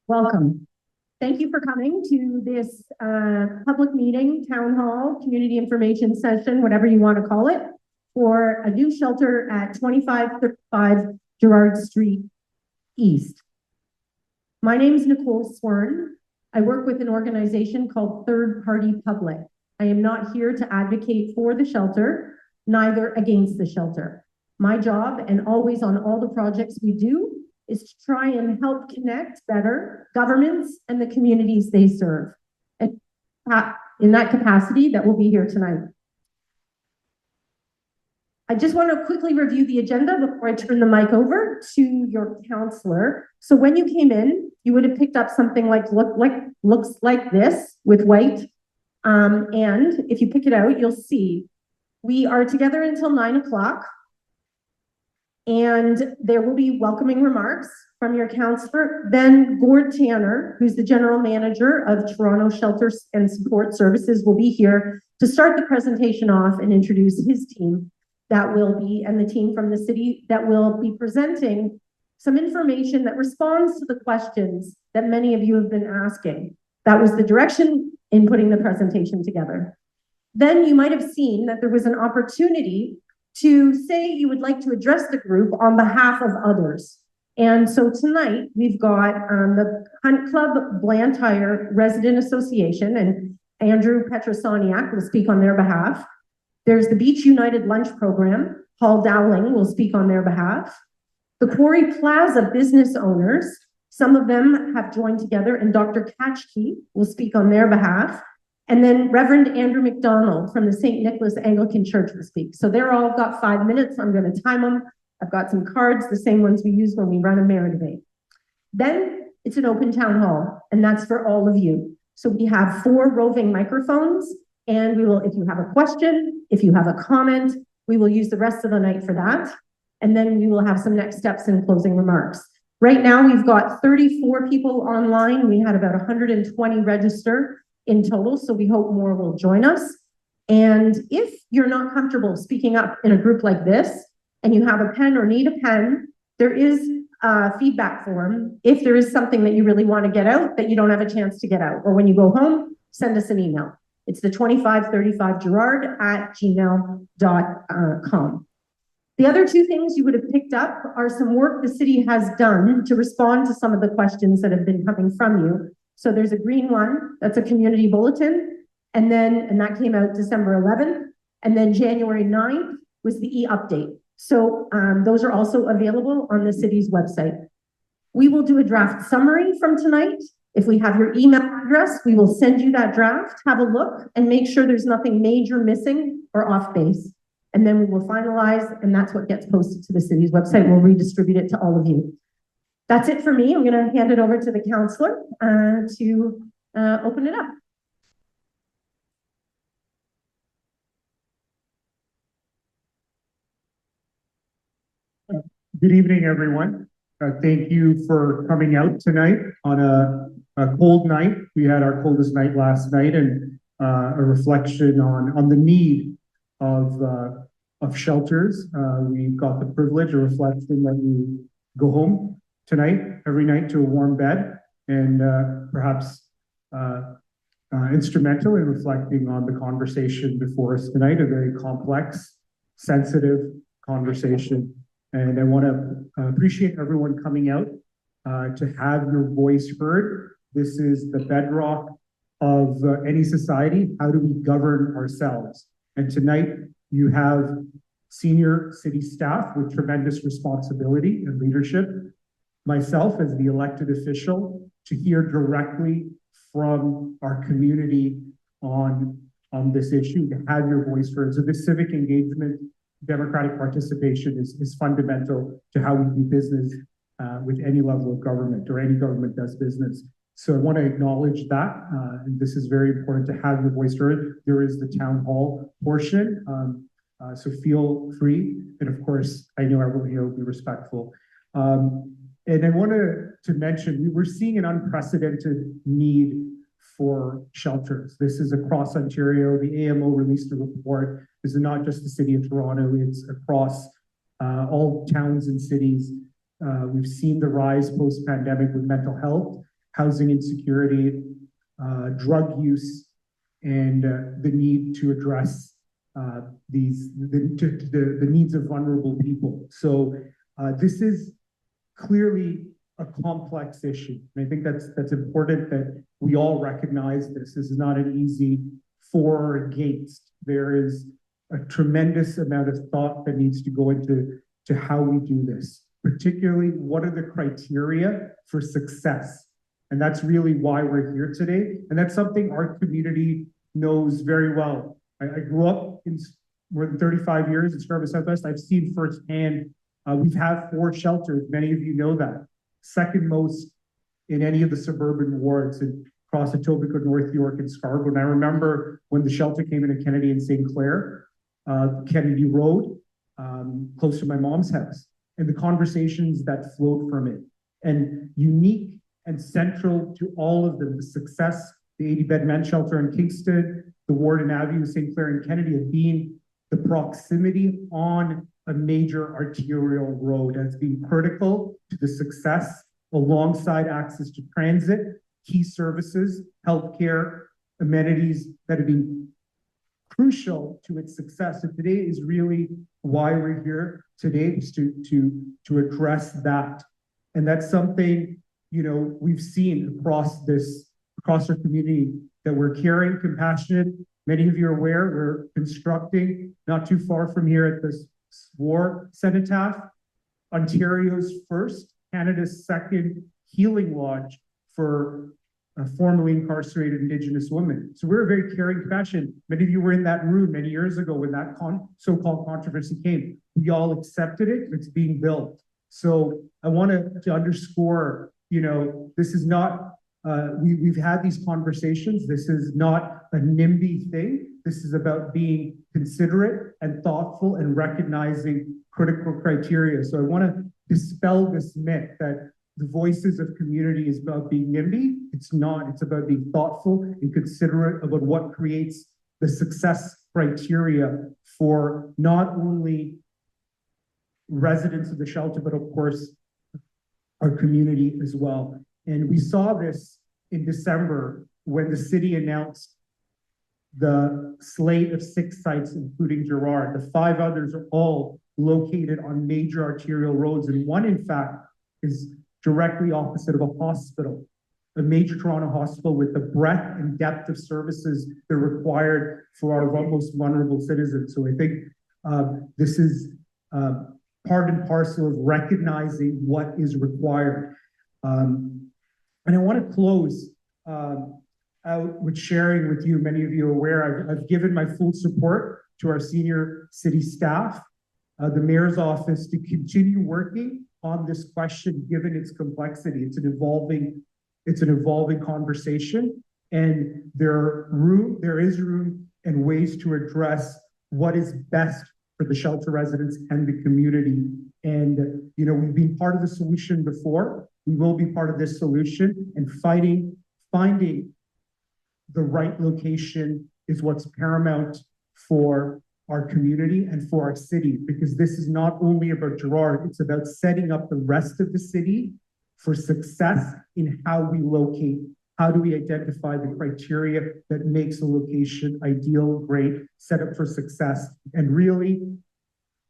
Welcome. Thank you for coming to this public meeting, town hall, community information session, whatever you want to call it, for a new shelter at 2535 Gerrard Street East. My name is Nicole Swern. I work with an organization called Third Party Public. I am not here to advocate for the shelter, neither against the shelter. My job, and always on all the projects we do, is to try and help connect better governments and the communities they serve. And in that capacity, that will be here tonight. I just want to quickly review the agenda before I turn the mic over to your counselor. So when you came in, you would have picked up something looks like this with white. And if you pick it out, you'll see we are together until 9 o'clock. And there will be welcoming remarks from your counselor. Then Gord Tanner, who's the general manager of Toronto Shelters and Support Services, will be here to start the presentation off and introduce his team and the team from the city that will be presenting some information that responds to the questions that many of you have been asking. That was the direction in putting the presentation together. Then you might have seen that there was an opportunity to say you would like to address the group on behalf of others. And so tonight we've got the Hunt Club Blantyre Resident Association, and Andrew Petrosoniak will speak on their behalf. There's the Beach United Lunch Program. Paul Dowling will speak on their behalf. The Quarry Plaza business owners, some of them have joined together, and Dr. Katchke will speak on their behalf. And then Reverend Andrew McDonald from the St. Nicholas Anglican Church will speak. So they're all got 5 minutes. I'm going to time them. I've got some cards, the same ones we use when we run a mayor debate. Then it's an open town hall, and that's for all of you. So we have 4 roving microphones, and we will, if you have a question, if you have a comment, we will use the rest of the night for that. And then we will have some next steps and closing remarks. Right now, we've got 34 people online. We had about 120 register in total, so we hope more will join us. And if you're not comfortable speaking up in a group like this, and you have a pen or need a pen, there is a feedback form. If there is something that you really want to get out that you don't have a chance to get out, or when you go home, send us an email. It's the 2535gerrard@gmail.com. The other 2 things you would have picked up are some work the city has done to respond to some of the questions that have been coming from you. So there's a green one, that's a community bulletin, and that came out December 11th, and then January 9th was the e-update. So those are also available on the city's website. We will do a draft summary from tonight. If we have your email address, we will send you that draft, have a look, and make sure there's nothing major missing or off base. And then we will finalize, and that's what gets posted to the city's website. We'll redistribute it to all of you. That's it for me. I'm going to hand it over to the counselor to open it up. Good evening, everyone. Thank you for coming out tonight on a cold night. We had our coldest night last night, and a reflection on the need of shelters. We've got the privilege, a reflection that we go home tonight, every night, to a warm bed, and perhaps instrumental in reflecting on the conversation before us tonight, a very complex, sensitive conversation. And I want to appreciate everyone coming out to have your voice heard. This is the bedrock of any society. How do we govern ourselves? And tonight you have senior city staff with tremendous responsibility and leadership. Myself as the elected official to hear directly from our community on this issue, to have your voice heard. So this civic engagement, democratic participation is fundamental to how we do business with any level of government, or any government does business. So I want to acknowledge that, and this is very important to have your voice heard. There is the town hall portion, so feel free. And of course, I know everyone here will be respectful. And I wanted to mention, we're seeing an unprecedented need for shelters. This is across Ontario. The AMO released a report. This is not just the city of Toronto, it's across all towns and cities. We've seen the rise post-pandemic with mental health. housing insecurity, drug use, and the need to address the needs of vulnerable people. So this is clearly a complex issue. And I think that's important that we all recognize this. This is not an easy for or against. There is a tremendous amount of thought that needs to go into how we do this, particularly what are the criteria for success. And that's really why we're here today. And that's something our community knows very well. I grew up in more than 35 years in Scarborough Southwest. I've seen firsthand, we've had 4 shelters. Many of you know that. Second most in any of the suburban wards across Etobicoke, North York, and Scarborough. And I remember when the shelter came into Kennedy and St. Clair, Kennedy Road, close to my mom's house, and the conversations that flowed from it. And unique and central to all of them, the success, the 80-bed men's shelter in Kingston, the Warden Avenue, St. Clair, and Kennedy, of being the proximity on a major arterial road as being critical to the success, alongside access to transit, key services, healthcare, amenities that have been crucial to its success. And today is really why we're here today, is to address that. And that's something, you know, we've seen across our community, that we're caring, compassionate. Many of you are aware, we're constructing not too far from here at this War Cenotaph, Ontario's first, Canada's second healing lodge for formerly incarcerated Indigenous women. So we're very caring, compassionate. Many of you were in that room many years ago when that so-called controversy came. We all accepted it. It's being built. So I want to underscore, you know, this is not, we've had these conversations. This is not a NIMBY thing. This is about being considerate and thoughtful and recognizing critical criteria. So I want to dispel this myth that the voices of community is about being NIMBY. It's not. It's about being thoughtful and considerate about what creates the success criteria for not only residents of the shelter, but of course, our community as well. And we saw this in December when the city announced the slate of 6 sites, including Gerrard. The 5 others are all located on major arterial roads. And one, in fact, is directly opposite of a hospital, a major Toronto hospital with the breadth and depth of services that are required for our most vulnerable citizens. So I think this is part and parcel of recognizing what is required. And I want to close out with sharing with you, many of you are aware, I've given my full support to our senior city staff, the mayor's office, to continue working on this question, given its complexity. It's an evolving conversation, and there is room and ways to address what is best for the shelter residents and the community. And, you know, we've been part of the solution before. We will be part of this solution, and finding the right location is what's paramount for our community and for our city, because this is not only about Gerrard, it's about setting up the rest of the city for success in how we locate. How do we identify the criteria that makes a location ideal, great, set up for success? And really,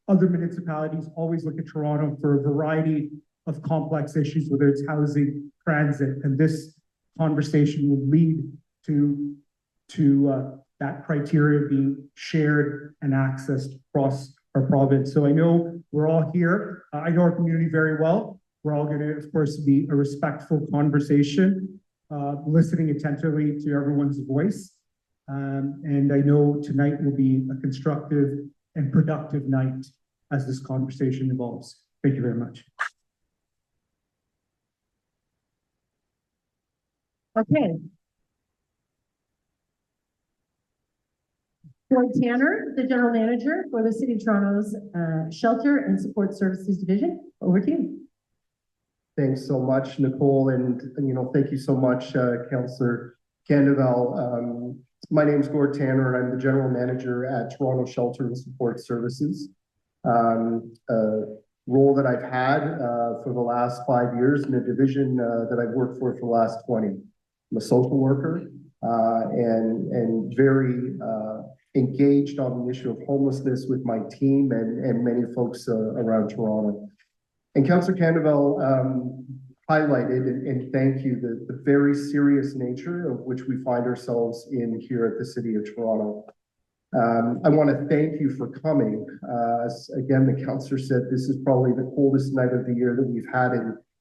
other municipalities always look at Toronto for a variety of complex issues, whether it's housing, transit, and this conversation will lead to that criteria being shared and accessed across our province. So I know we're all here. I know our community very well. We're all going to, of course, be a respectful conversation, listening attentively to everyone's voice. And I know tonight will be a constructive and productive night as this conversation evolves. Thank you very much. Okay. Gord Tanner, the General Manager for the City of Toronto's Shelter and Support Services Division. Over to you. Thanks so much, Nicole, and you know, thank you so much, Councillor Candeval. My name is Gord Tanner, and I'm the General Manager at Toronto Shelter and Support Services. role that I've had for the last 5 years in a division that I've worked for the last 20. I'm a social worker and very engaged on the issue of homelessness with my team and many folks around Toronto. And Councillor Candeval highlighted, and thank you, the very serious nature of which we find ourselves in here at the City of Toronto. I want to thank you for coming. Again, the councillor said this is probably the coldest night of the year that we've had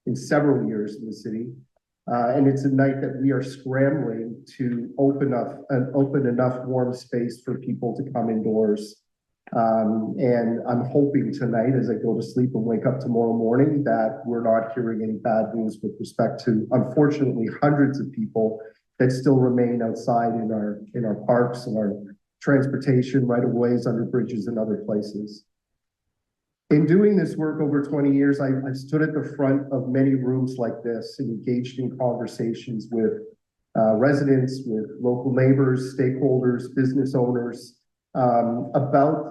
in several years in the city. And it's a night that we are scrambling to open enough warm space for people to come indoors. And I'm hoping tonight, as I go to sleep and wake up tomorrow morning, that we're not hearing any bad news with respect to, unfortunately, hundreds of people that still remain outside in our parks and our transportation right-of-ways, under bridges and other places. In doing this work over 20 years, I've stood at the front of many rooms like this and engaged in conversations with residents, with local neighbors, stakeholders, business owners, about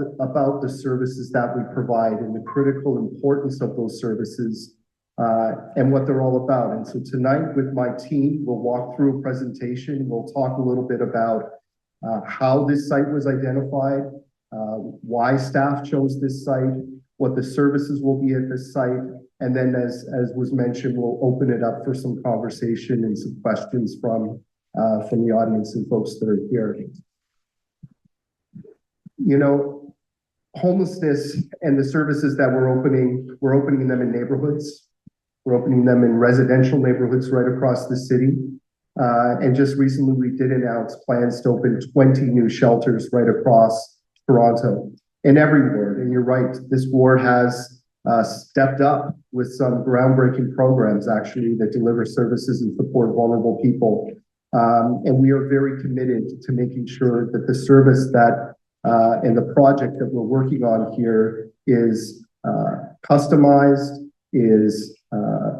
the services that we provide and the critical importance of those services and what they're all about. And so tonight with my team, we'll walk through a presentation. We'll talk a little bit about how this site was identified, why staff chose this site, what the services will be at this site, and then as was mentioned, we'll open it up for some conversation and some questions from the audience and folks that are here. You know, homelessness and the services that we're opening them in neighborhoods. We're opening them in residential neighborhoods right across the city. And just recently, we did announce plans to open 20 new shelters right across Toronto in every ward. And you're right, this ward has stepped up with some groundbreaking programs, actually, that deliver services and support vulnerable people. And we are very committed to making sure that the service that and the project that we're working on here is customized, is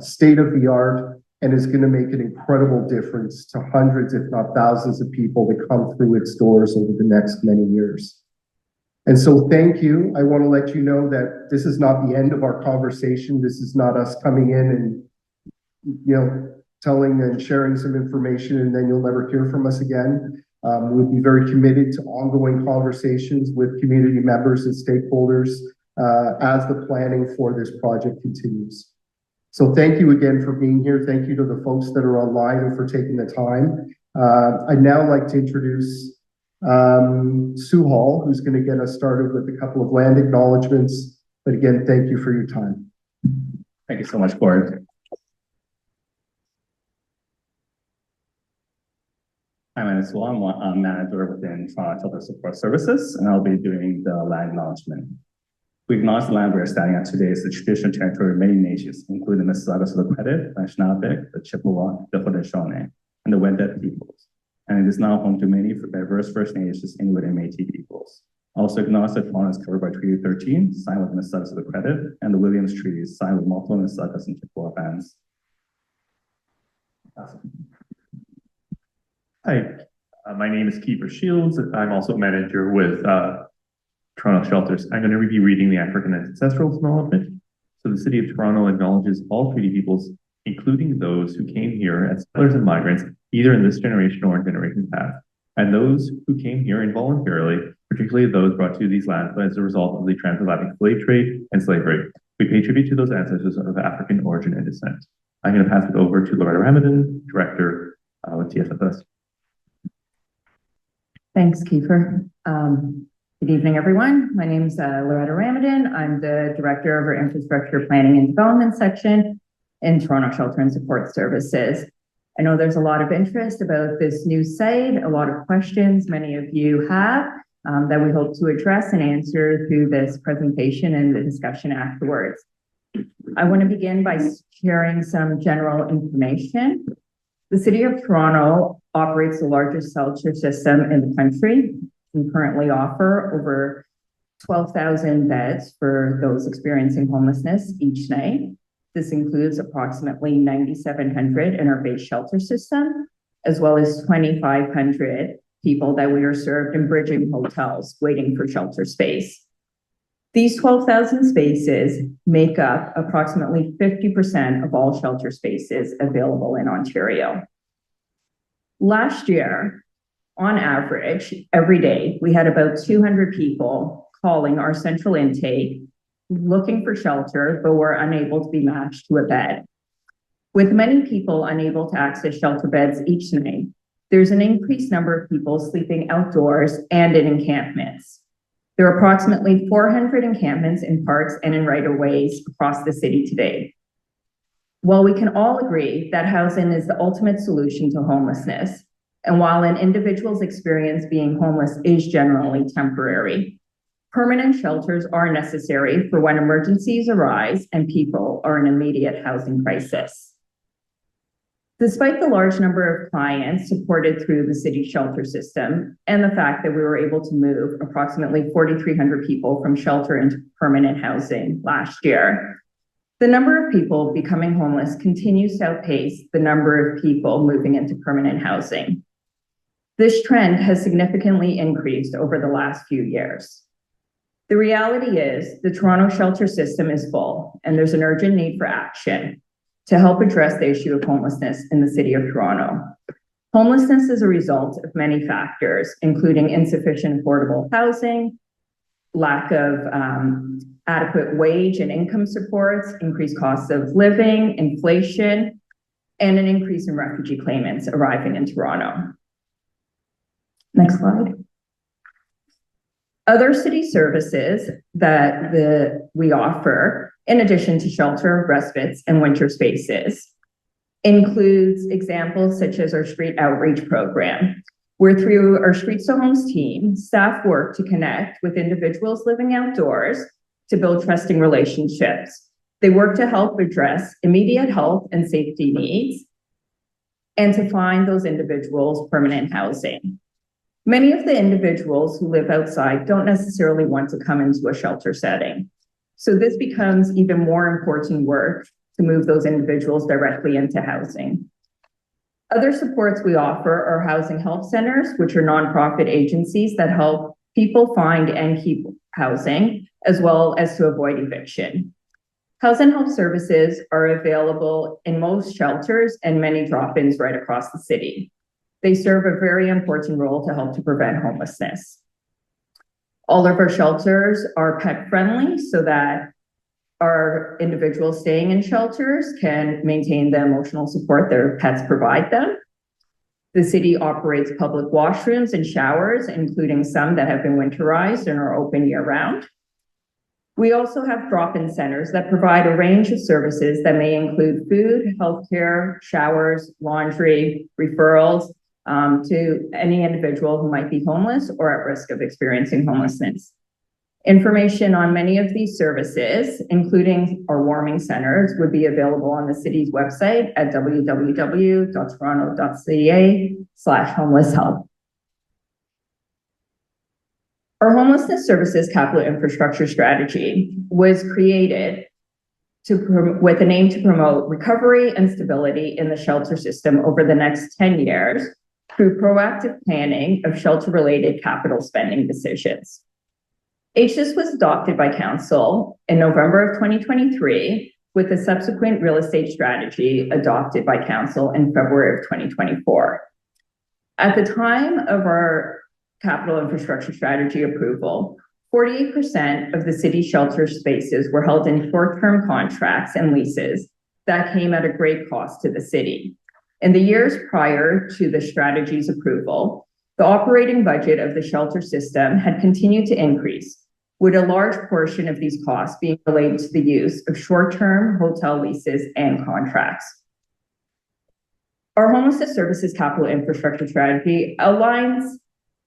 state-of-the-art, and is going to make an incredible difference to hundreds, if not thousands of people that come through its doors over the next many years. And so thank you. I want to let you know that this is not the end of our conversation. This is not us coming in and, you know, telling and sharing some information and then you'll never hear from us again. We'll be very committed to ongoing conversations with community members and stakeholders as the planning for this project continues. So thank you again for being here. Thank you to the folks that are online and for taking the time. I'd now like to introduce Sue Hall, who's going to get us started with a couple of land acknowledgements. But again, thank you for your time. Thank you so much, Gord. Hi, my name is Sue. I'm a manager within Toronto Shelter Support Services, and I'll be doing the land acknowledgement. We acknowledge the land we are standing on today is the traditional territory of many nations, including the Mississaugas of the Credit, Anishinaabe, the Chippewa, the Haudenosaunee, and the Wendat peoples. And it is now home to many diverse First Nations, Inuit, and Métis peoples. Also acknowledge that Toronto is covered by Treaty 13, signed with the Mississaugas of the Credit, and the Williams Treaty, signed with multiple Mississaugas and Chippewa bands. Hi, my name is Kiefer Shields. I'm also a manager with Toronto Shelters. I'm going to be reading the African Ancestral Acknowledgement. So the City of Toronto acknowledges all treaty peoples, including those who came here as settlers and migrants, either in this generation or in generations past, and those who came here involuntarily, particularly those brought to these lands as a result of the transatlantic slave trade and slavery. We pay tribute to those ancestors of African origin and descent. I'm going to pass it over to Loretta Ramadan, Director with TSSS. Thanks, Kiefer. Good evening, everyone. My name is Loretta Ramadan. I'm the Director of our Infrastructure Planning and Development section in Toronto Shelter and Support Services. I know there's a lot of interest about this new site, a lot of questions many of you have that we hope to address and answer through this presentation and the discussion afterwards. I want to begin by sharing some general information. The City of Toronto operates the largest shelter system in the country. We currently offer over 12,000 beds for those experiencing homelessness each night. This includes approximately 9,700 in our base shelter system, as well as 2,500 people that we are served in bridging hotels waiting for shelter space. These 12,000 spaces make up approximately 50% of all shelter spaces available in Ontario. Last year, on average, every day, we had about 200 people calling our central intake looking for shelter, but were unable to be matched to a bed. With many people unable to access shelter beds each night, there's an increased number of people sleeping outdoors and in encampments. There are approximately 400 encampments in parks and in right-of-ways across the city today. While we can all agree that housing is the ultimate solution to homelessness, and while an individual's experience being homeless is generally temporary, permanent shelters are necessary for when emergencies arise and people are in immediate housing crisis. Despite the large number of clients supported through the city shelter system and the fact that we were able to move approximately 4,300 people from shelter into permanent housing last year, the number of people becoming homeless continues to outpace the number of people moving into permanent housing. This trend has significantly increased over the last few years. The reality is the Toronto shelter system is full, and there's an urgent need for action to help address the issue of homelessness in the city of Toronto. Homelessness is a result of many factors, including insufficient affordable housing, lack of adequate wage and income supports, increased costs of living, inflation, and an increase in refugee claimants arriving in Toronto. Next slide. Other city services that we offer, in addition to shelter, respites, and winter spaces, includes examples such as our street outreach program, where through our Streets to Homes team, staff work to connect with individuals living outdoors to build trusting relationships. They work to help address immediate health and safety needs and to find those individuals permanent housing. Many of the individuals who live outside don't necessarily want to come into a shelter setting. So this becomes even more important work to move those individuals directly into housing. Other supports we offer are housing help centers, which are nonprofit agencies that help people find and keep housing, as well as to avoid eviction. Housing help services are available in most shelters and many drop-ins right across the city. They serve a very important role to help to prevent homelessness. All of our shelters are pet friendly so that our individuals staying in shelters can maintain the emotional support their pets provide them. The city operates public washrooms and showers, including some that have been winterized and are open year round. We also have drop-in centers that provide a range of services that may include food, healthcare, showers, laundry, referrals, to any individual who might be homeless or at risk of experiencing homelessness. Information on many of these services, including our warming centers, would be available on the city's website at www.toronto.ca/homelesshelp. Our homelessness services capital infrastructure strategy was created with an aim to promote recovery and stability in the shelter system over the next 10 years through proactive planning of shelter-related capital spending decisions. HSIS was adopted by Council in November of 2023, with the subsequent real estate strategy adopted by Council in February of 2024. At the time of our capital infrastructure strategy approval, 48% of the city shelter spaces were held in short-term contracts and leases that came at a great cost to the city. In the years prior to the strategy's approval, the operating budget of the shelter system had continued to increase, with a large portion of these costs being related to the use of short-term hotel leases and contracts. Our homelessness services capital infrastructure strategy aligns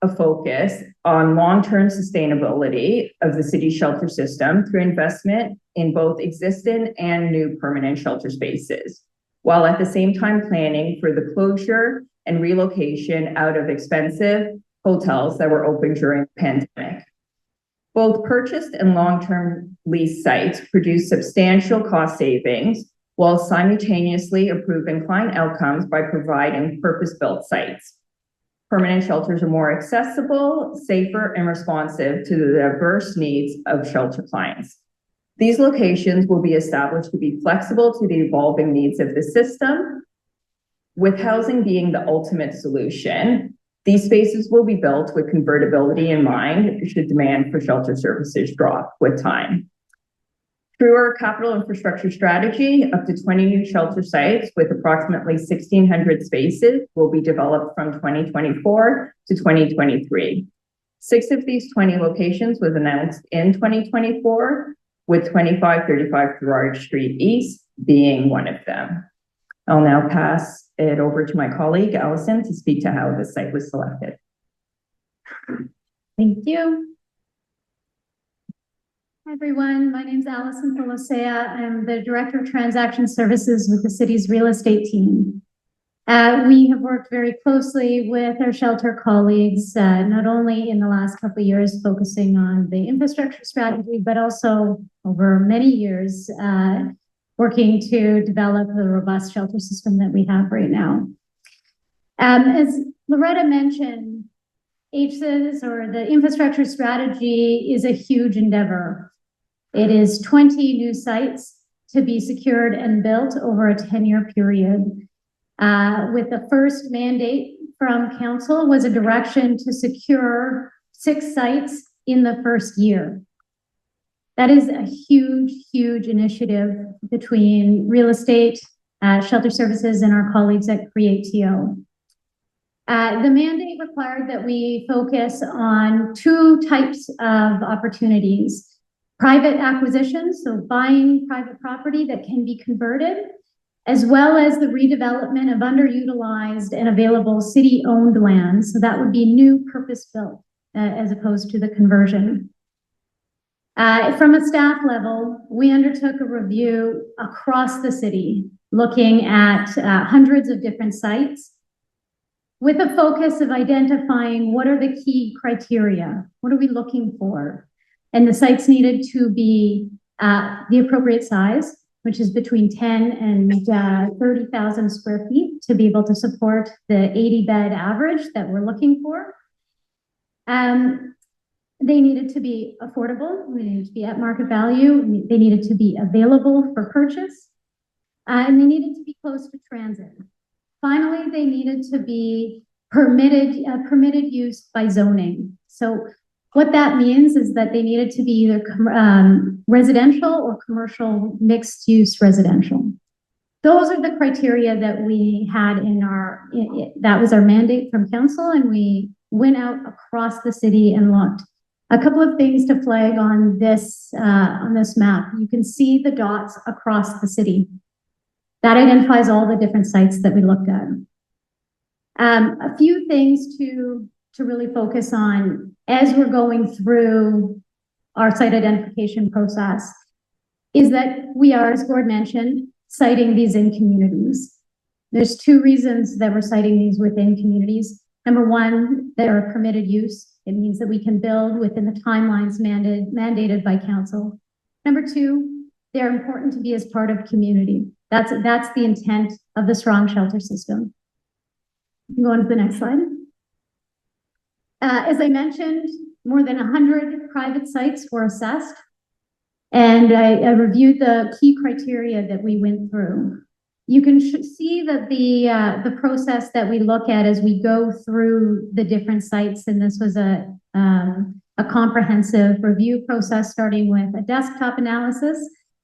a focus on long-term sustainability of the city shelter system through investment in both existing and new permanent shelter spaces, while at the same time planning for the closure and relocation out of expensive hotels that were open during the pandemic. Both purchased and long-term lease sites produce substantial cost savings while simultaneously improving client outcomes by providing purpose-built sites. Permanent shelters are more accessible, safer, and responsive to the diverse needs of shelter clients. These locations will be established to be flexible to the evolving needs of the system, with housing being the ultimate solution. These spaces will be built with convertibility in mind should demand for shelter services drop with time. Through our capital infrastructure strategy, up to 20 new shelter sites with approximately 1,600 spaces will be developed from 2024 to 2023. 6 of these 20 locations was announced in 2024, with 2535 Gerrard Street East being one of them. I'll now pass it over to my colleague, Allison, to speak to how this site was selected. Thank you. Hi, everyone. My name is Allison Polosea. I'm the Director of Transaction Services with the city's real estate team. We have worked very closely with our shelter colleagues, not only in the last couple of years focusing on the infrastructure strategy, but also over many years working to develop the robust shelter system that we have right now. As Loretta mentioned, HSIS, or the infrastructure strategy, is a huge endeavor. It is 20 new sites to be secured and built over a 10-year period. With the first mandate from council was a direction to secure 6 sites in the first year. That is a huge, huge initiative between real estate, shelter services, and our colleagues at Creatio. The mandate required that we focus on 2 types of opportunities: private acquisitions, so buying private property that can be converted, as well as the redevelopment of underutilized and available city-owned land. So that would be new purpose-built as opposed to the conversion. From a staff level, we undertook a review across the city, looking at hundreds of different sites, with a focus of identifying what are the key criteria. What are we looking for? And the sites needed to be the appropriate size, which is between 10 and 30,000 square feet, to be able to support the 80-bed average that we're looking for. They needed to be affordable. They needed to be at market value. They needed to be available for purchase. And they needed to be close to transit. Finally, they needed to be permitted use by zoning. So what that means is that they needed to be either residential or commercial mixed use residential. Those are the criteria that we had in that was our mandate from council, and we went out across the city and looked. A couple of things to flag on this map. You can see the dots across the city. That identifies all the different sites that we looked at. A few things to really focus on as we're going through our site identification process is that we are, as Gord mentioned, citing these in communities. There's 2 reasons that we're citing these within communities. Number 1, they're a permitted use. It means that we can build within the timelines mandated by council. Number 2, they're important to be as part of community. That's the intent of the strong shelter system. Go on to the next slide. As I mentioned, more than 100 private sites were assessed, and I reviewed the key criteria that we went through. You can see that the process that we look at as we go through the different sites, and this was a comprehensive review process, starting with a desktop analysis.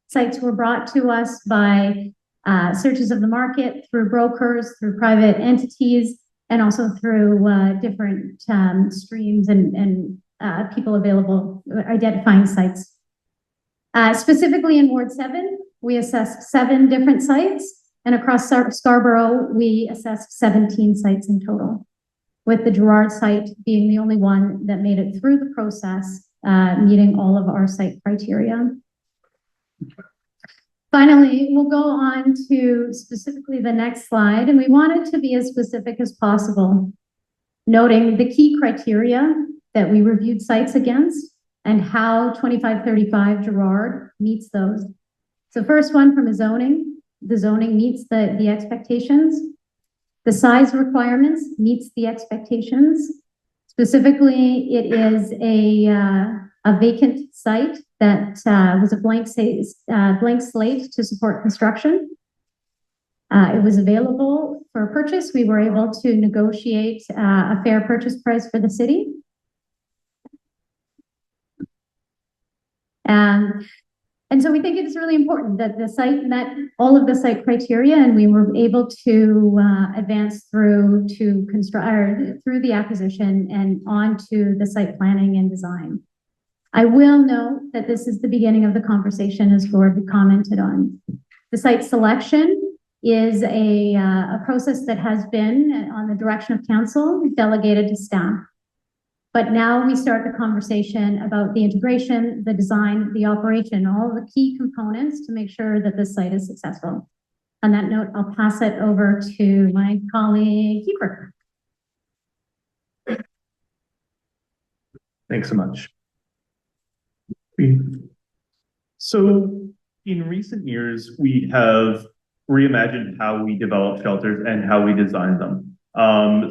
Sites were brought to us by searches of the market, through brokers, through private entities, and also through different streams and people available identifying sites. Specifically in Ward 7, we assessed 7 different sites, and across Scarborough, we assessed 17 sites in total, with the Gerrard site being the only one that made it through the process, meeting all of our site criteria. Finally, we'll go on to specifically the next slide, and we wanted to be as specific as possible, noting the key criteria that we reviewed sites against and how 2535 Gerrard meets those. So first one, from a zoning, the zoning meets the expectations. The size requirements meets the expectations. Specifically, it is a vacant site that was a blank slate to support construction. It was available for purchase. We were able to negotiate a fair purchase price for the city. And so we think it's really important that the site met all of the site criteria, and we were able to advance through to through the acquisition and on to the site planning and design. I will note that this is the beginning of the conversation, as Gord commented on. The site selection is a process that has been, on the direction of council, delegated to staff. But now we start the conversation about the integration, the design, the operation, all the key components to make sure that this site is successful. On that note, I'll pass it over to my colleague, Kiefer. Thanks so much. So in recent years, we have reimagined how we develop shelters and how we design them.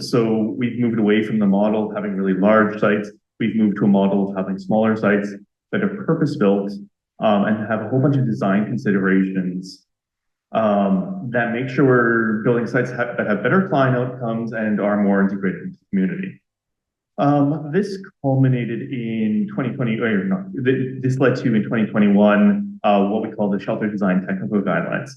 So we've moved away from the model of having really large sites. We've moved to a model of having smaller sites that are purpose-built and have a whole bunch of design considerations that make sure we're building sites that have better client outcomes and are more integrated into the community. This culminated in 2020, or not, this led to in 2021, what we call the Shelter Design Technical Guidelines.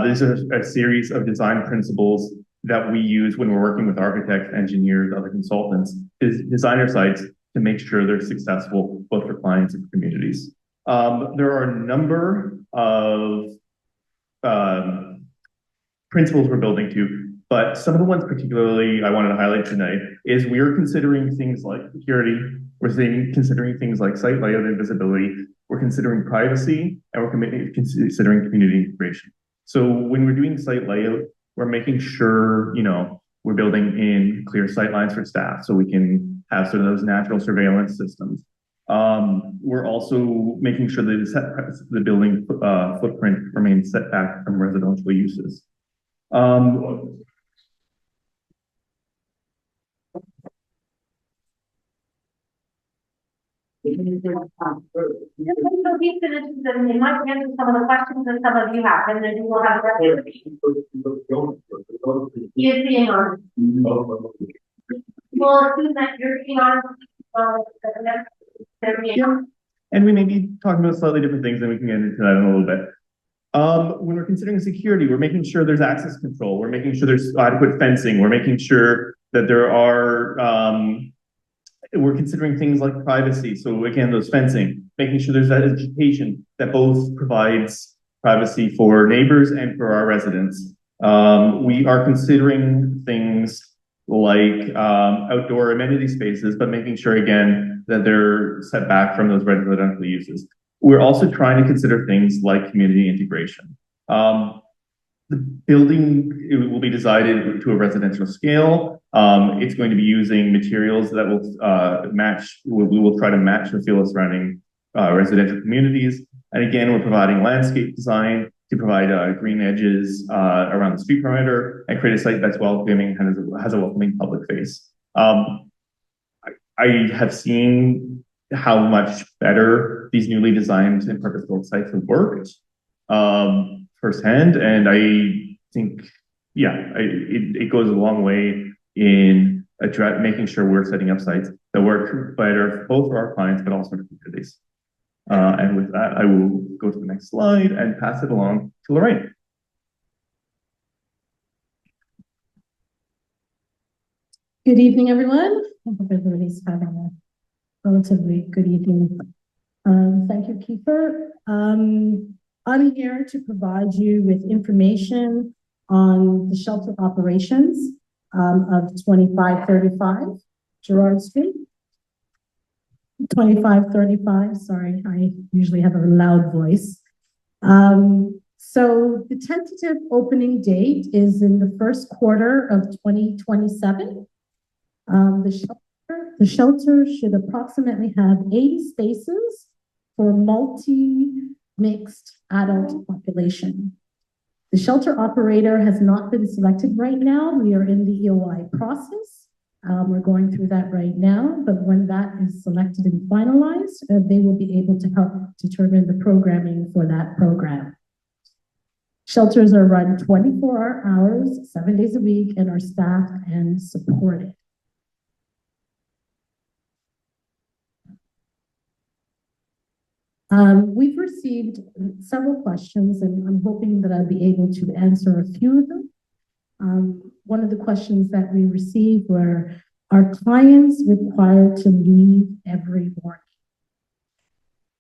These are a series of design principles that we use when we're working with architects, engineers, other consultants, is designer sites to make sure they're successful both for clients and for communities. There are a number of principles we're building to, but some of the ones particularly I wanted to highlight tonight is we are considering things like security, we're considering things like site layout and visibility, we're considering privacy, and we're considering community integration. So when we're doing site layout, we're making sure, you know, we're building in clear sight lines for staff so we can have sort of those natural surveillance systems. We're also making sure that the building footprint remains set back from residential uses. It might answer some of the questions that some of you have, and then you will have. He is being on. Well, assume that you're being on. Yeah. And we may be talking about slightly different things, and we can get into that in a little bit. When we're considering security, we're making sure there's access control. We're making sure there's adequate fencing. We're making sure that there are, we're considering things like privacy. So again, those fencing, making sure there's that education that both provides privacy for neighbors and for our residents. We are considering things like outdoor amenity spaces, but making sure again that they're set back from those residential uses. We're also trying to consider things like community integration. The building, it will be designed to a residential scale. It's going to be using materials that will match, we will try to match the feel of surrounding residential communities. And again, we're providing landscape design to provide green edges around the street perimeter and create a site that's welcoming and has a welcoming public face. I have seen how much better these newly designed and purpose-built sites have worked firsthand, and I think, yeah, it goes a long way in making sure we're setting up sites that work better both for our clients but also for communities. And with that, I will go to the next slide and pass it along to Lorraine. Good evening, everyone. I hope everybody's having a relatively good evening. Thank you, Kiefer. I'm here to provide you with information on the shelter operations of 2535 Gerard Street. 2535, sorry, I usually have a loud voice. So the tentative opening date is in the first quarter of 2027. The shelter should approximately have 80 spaces for multi-mixed adult population. The shelter operator has not been selected right now. We are in the EOI process. We're going through that right now, but when that is selected and finalized, they will be able to help determine the programming for that program. Shelters are run 24 hours, 7 days a week, and are staffed and supported. We've received several questions, and I'm hoping that I'll be able to answer a few of them. One of the questions that we received were, are clients required to leave every morning?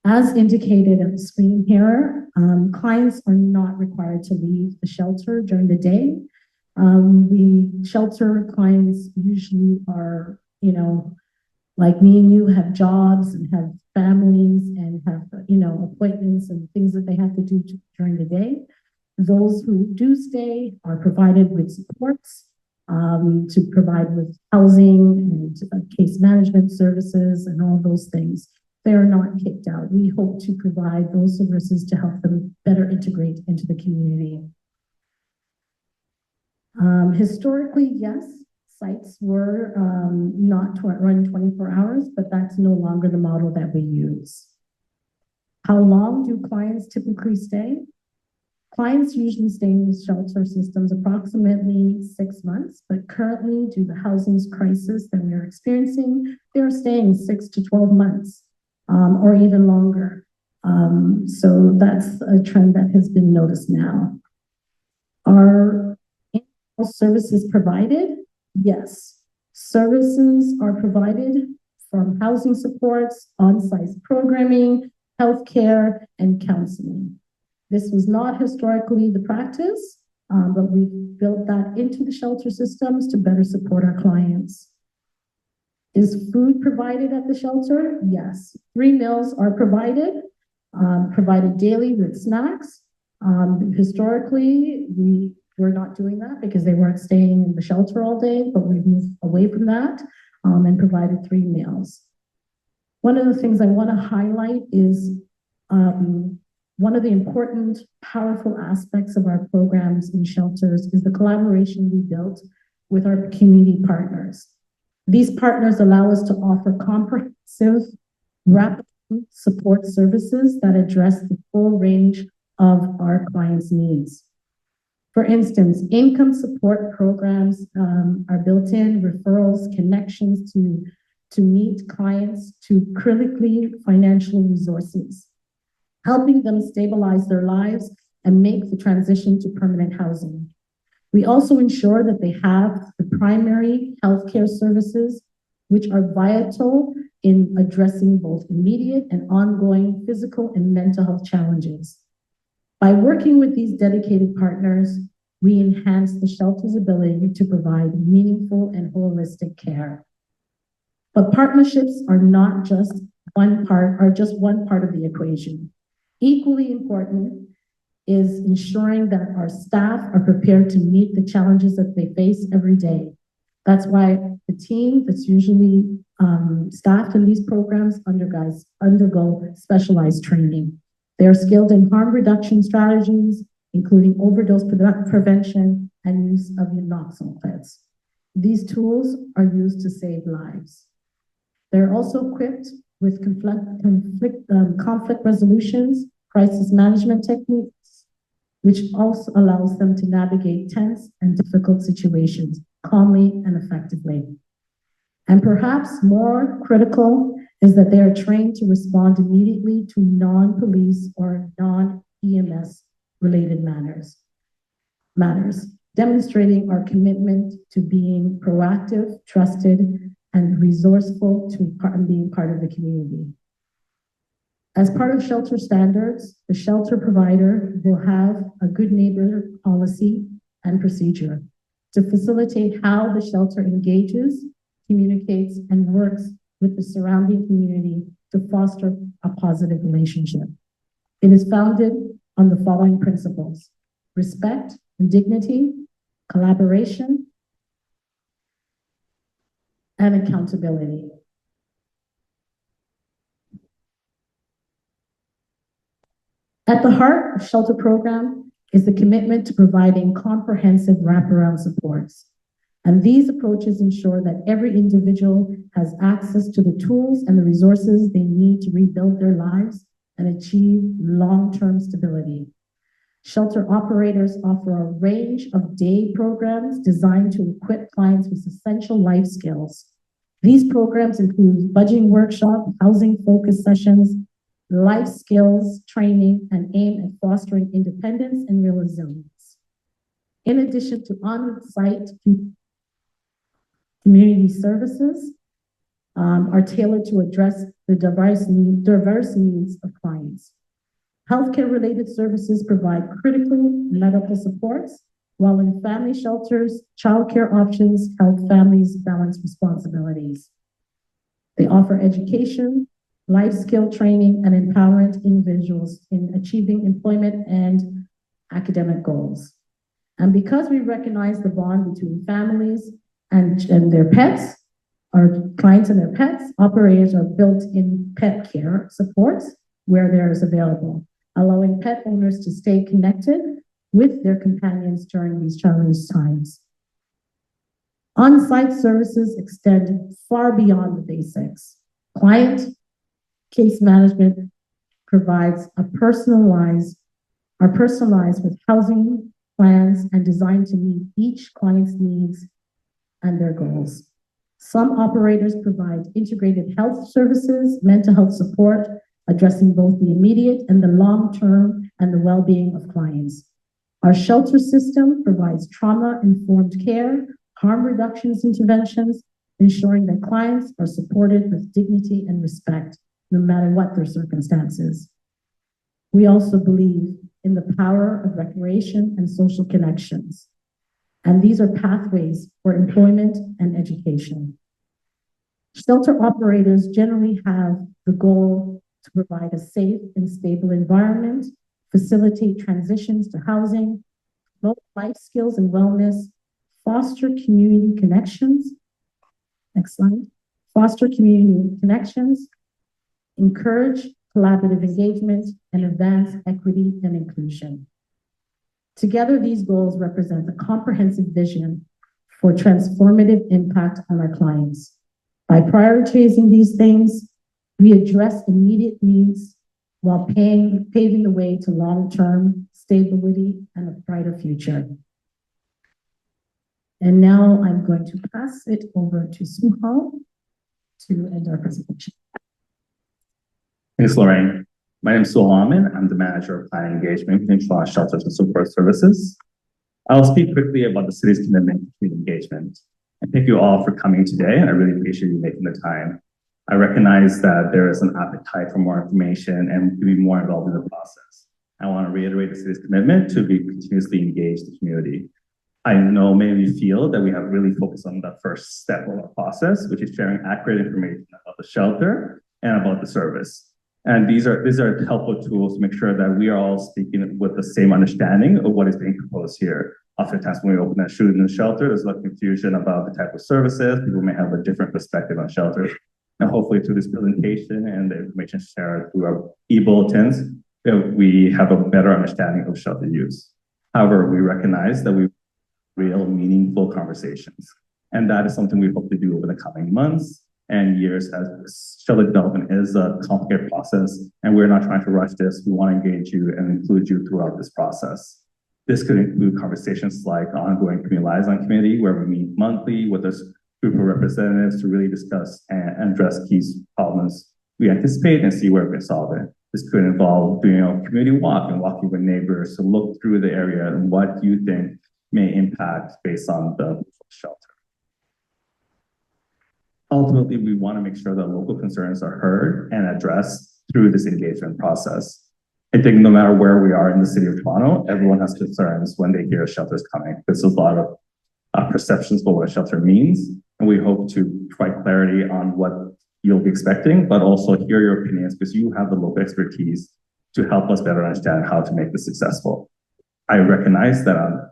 As indicated on the screen here, clients are not required to leave the shelter during the day. We shelter clients usually are, you know, like me and you, have jobs and have families and have, you know, appointments and things that they have to do during the day. Those who do stay are provided with supports to provide with housing and case management services and all those things. They are not kicked out. We hope to provide those services to help them better integrate into the community. Historically, yes, sites were not run 24 hours, but that's no longer the model that we use. How long do clients typically stay? Clients usually stay in the shelter systems approximately 6 months, but currently, due to the housing crisis that we are experiencing, they are staying 6 to 12 months or even longer. So that's a trend that has been noticed now. Are services provided? Yes. Services are provided from housing supports, on-site programming, healthcare, and counseling. This was not historically the practice, but we've built that into the shelter systems to better support our clients. Is food provided at the shelter? Yes. 3 meals are provided daily with snacks. Historically, we were not doing that because they weren't staying in the shelter all day, but we've moved away from that and provided 3 meals. One of the things I want to highlight is one of the important, powerful aspects of our programs in shelters is the collaboration we built with our community partners. These partners allow us to offer comprehensive, rapid support services that address the full range of our clients' needs. For instance, income support programs are built in, referrals, connections to meet clients to critically financial resources, helping them stabilize their lives and make the transition to permanent housing. We also ensure that they have the primary healthcare services, which are vital in addressing both immediate and ongoing physical and mental health challenges. By working with these dedicated partners, we enhance the shelter's ability to provide meaningful and holistic care. But partnerships are not just one part of the equation. Equally important is ensuring that our staff are prepared to meet the challenges that they face every day. That's why the team that's usually staffed in these programs undergo specialized training. They are skilled in harm reduction strategies, including overdose prevention and use of naloxone meds. These tools are used to save lives. They're also equipped with conflict resolutions, crisis management techniques, which also allows them to navigate tense and difficult situations calmly and effectively. And perhaps more critical is that they are trained to respond immediately to non-police or non-EMS related matters, demonstrating our commitment to being proactive, trusted, and resourceful to being part of the community. As part of shelter standards, the shelter provider will have a good neighbor policy and procedure to facilitate how the shelter engages, communicates, and works with the surrounding community to foster a positive relationship. It is founded on the following principles: respect and dignity, collaboration, and accountability. At the heart of shelter program is the commitment to providing comprehensive wraparound supports. And these approaches ensure that every individual has access to the tools and the resources they need to rebuild their lives and achieve long-term stability. Shelter operators offer a range of day programs designed to equip clients with essential life skills. These programs include budgeting workshops, housing focus sessions, life skills training, and aim at fostering independence and real resilience. In addition to on-site community services are tailored to address the diverse needs of clients. Healthcare-related services provide critical medical supports, while in family shelters, childcare options help families balance responsibilities. They offer education, life skill training, and empowerment individuals in achieving employment and academic goals. And because we recognize the bond between families and their pets, our clients and their pets, operators are built-in pet care supports where there is available, allowing pet owners to stay connected with their companions during these challenging times. On-site services extend far beyond the basics. Client case management provides are personalized with housing plans and designed to meet each client's needs and their goals. Some operators provide integrated health services, mental health support, addressing both the immediate and the long-term and the well-being of clients. Our shelter system provides trauma-informed care, harm reductions interventions, ensuring that clients are supported with dignity and respect, no matter what their circumstances. We also believe in the power of recreation and social connections, and these are pathways for employment and education. Shelter operators generally have the goal to provide a safe and stable environment, facilitate transitions to housing, promote life skills and wellness, foster community connections. Next slide. Foster community connections, encourage collaborative engagement, and advance equity and inclusion. Together, these goals represent a comprehensive vision for transformative impact on our clients. By prioritizing these things, we address immediate needs while paving the way to long-term stability and a brighter future. And now I'm going to pass it over to Suhal to end our presentation. Thanks, Lorraine. My name is Suhal Ahmed. I'm the manager of planning engagement in Toronto Shelters and Support Services. I'll speak quickly about the city's commitment to community engagement. And thank you all for coming today. I really appreciate you making the time. I recognize that there is an appetite for more information and to be more involved in the process. I want to reiterate the city's commitment to be continuously engaged in the community. I know many of you feel that we have really focused on the first step of our process, which is sharing accurate information about the shelter and about the service. And these are helpful tools to make sure that we are all speaking with the same understanding of what is being proposed here. Oftentimes when we open a student shelter, there's a lot of confusion about the type of services. People may have a different perspective on shelters. And hopefully through this presentation and the information shared through our e-bulletins, we have a better understanding of shelter use. However, we recognize that we have real meaningful conversations. And that is something we hope to do over the coming months and years, as shelter development is a complicated process, and we're not trying to rush this. We want to engage you and include you throughout this process. This could include conversations like ongoing community liaison committee, where we meet monthly with this group of representatives to really discuss and address key problems we anticipate and see where we can solve it. This could involve doing a community walk and walking with neighbors to look through the area and what you think may impact based on the shelter. Ultimately, we want to make sure that local concerns are heard and addressed through this engagement process. I think no matter where we are in the city of Toronto, everyone has concerns when they hear a shelter is coming. There's a lot of perceptions about what a shelter means, and we hope to provide clarity on what you'll be expecting, but also hear your opinions because you have the local expertise to help us better understand how to make this successful. I recognize that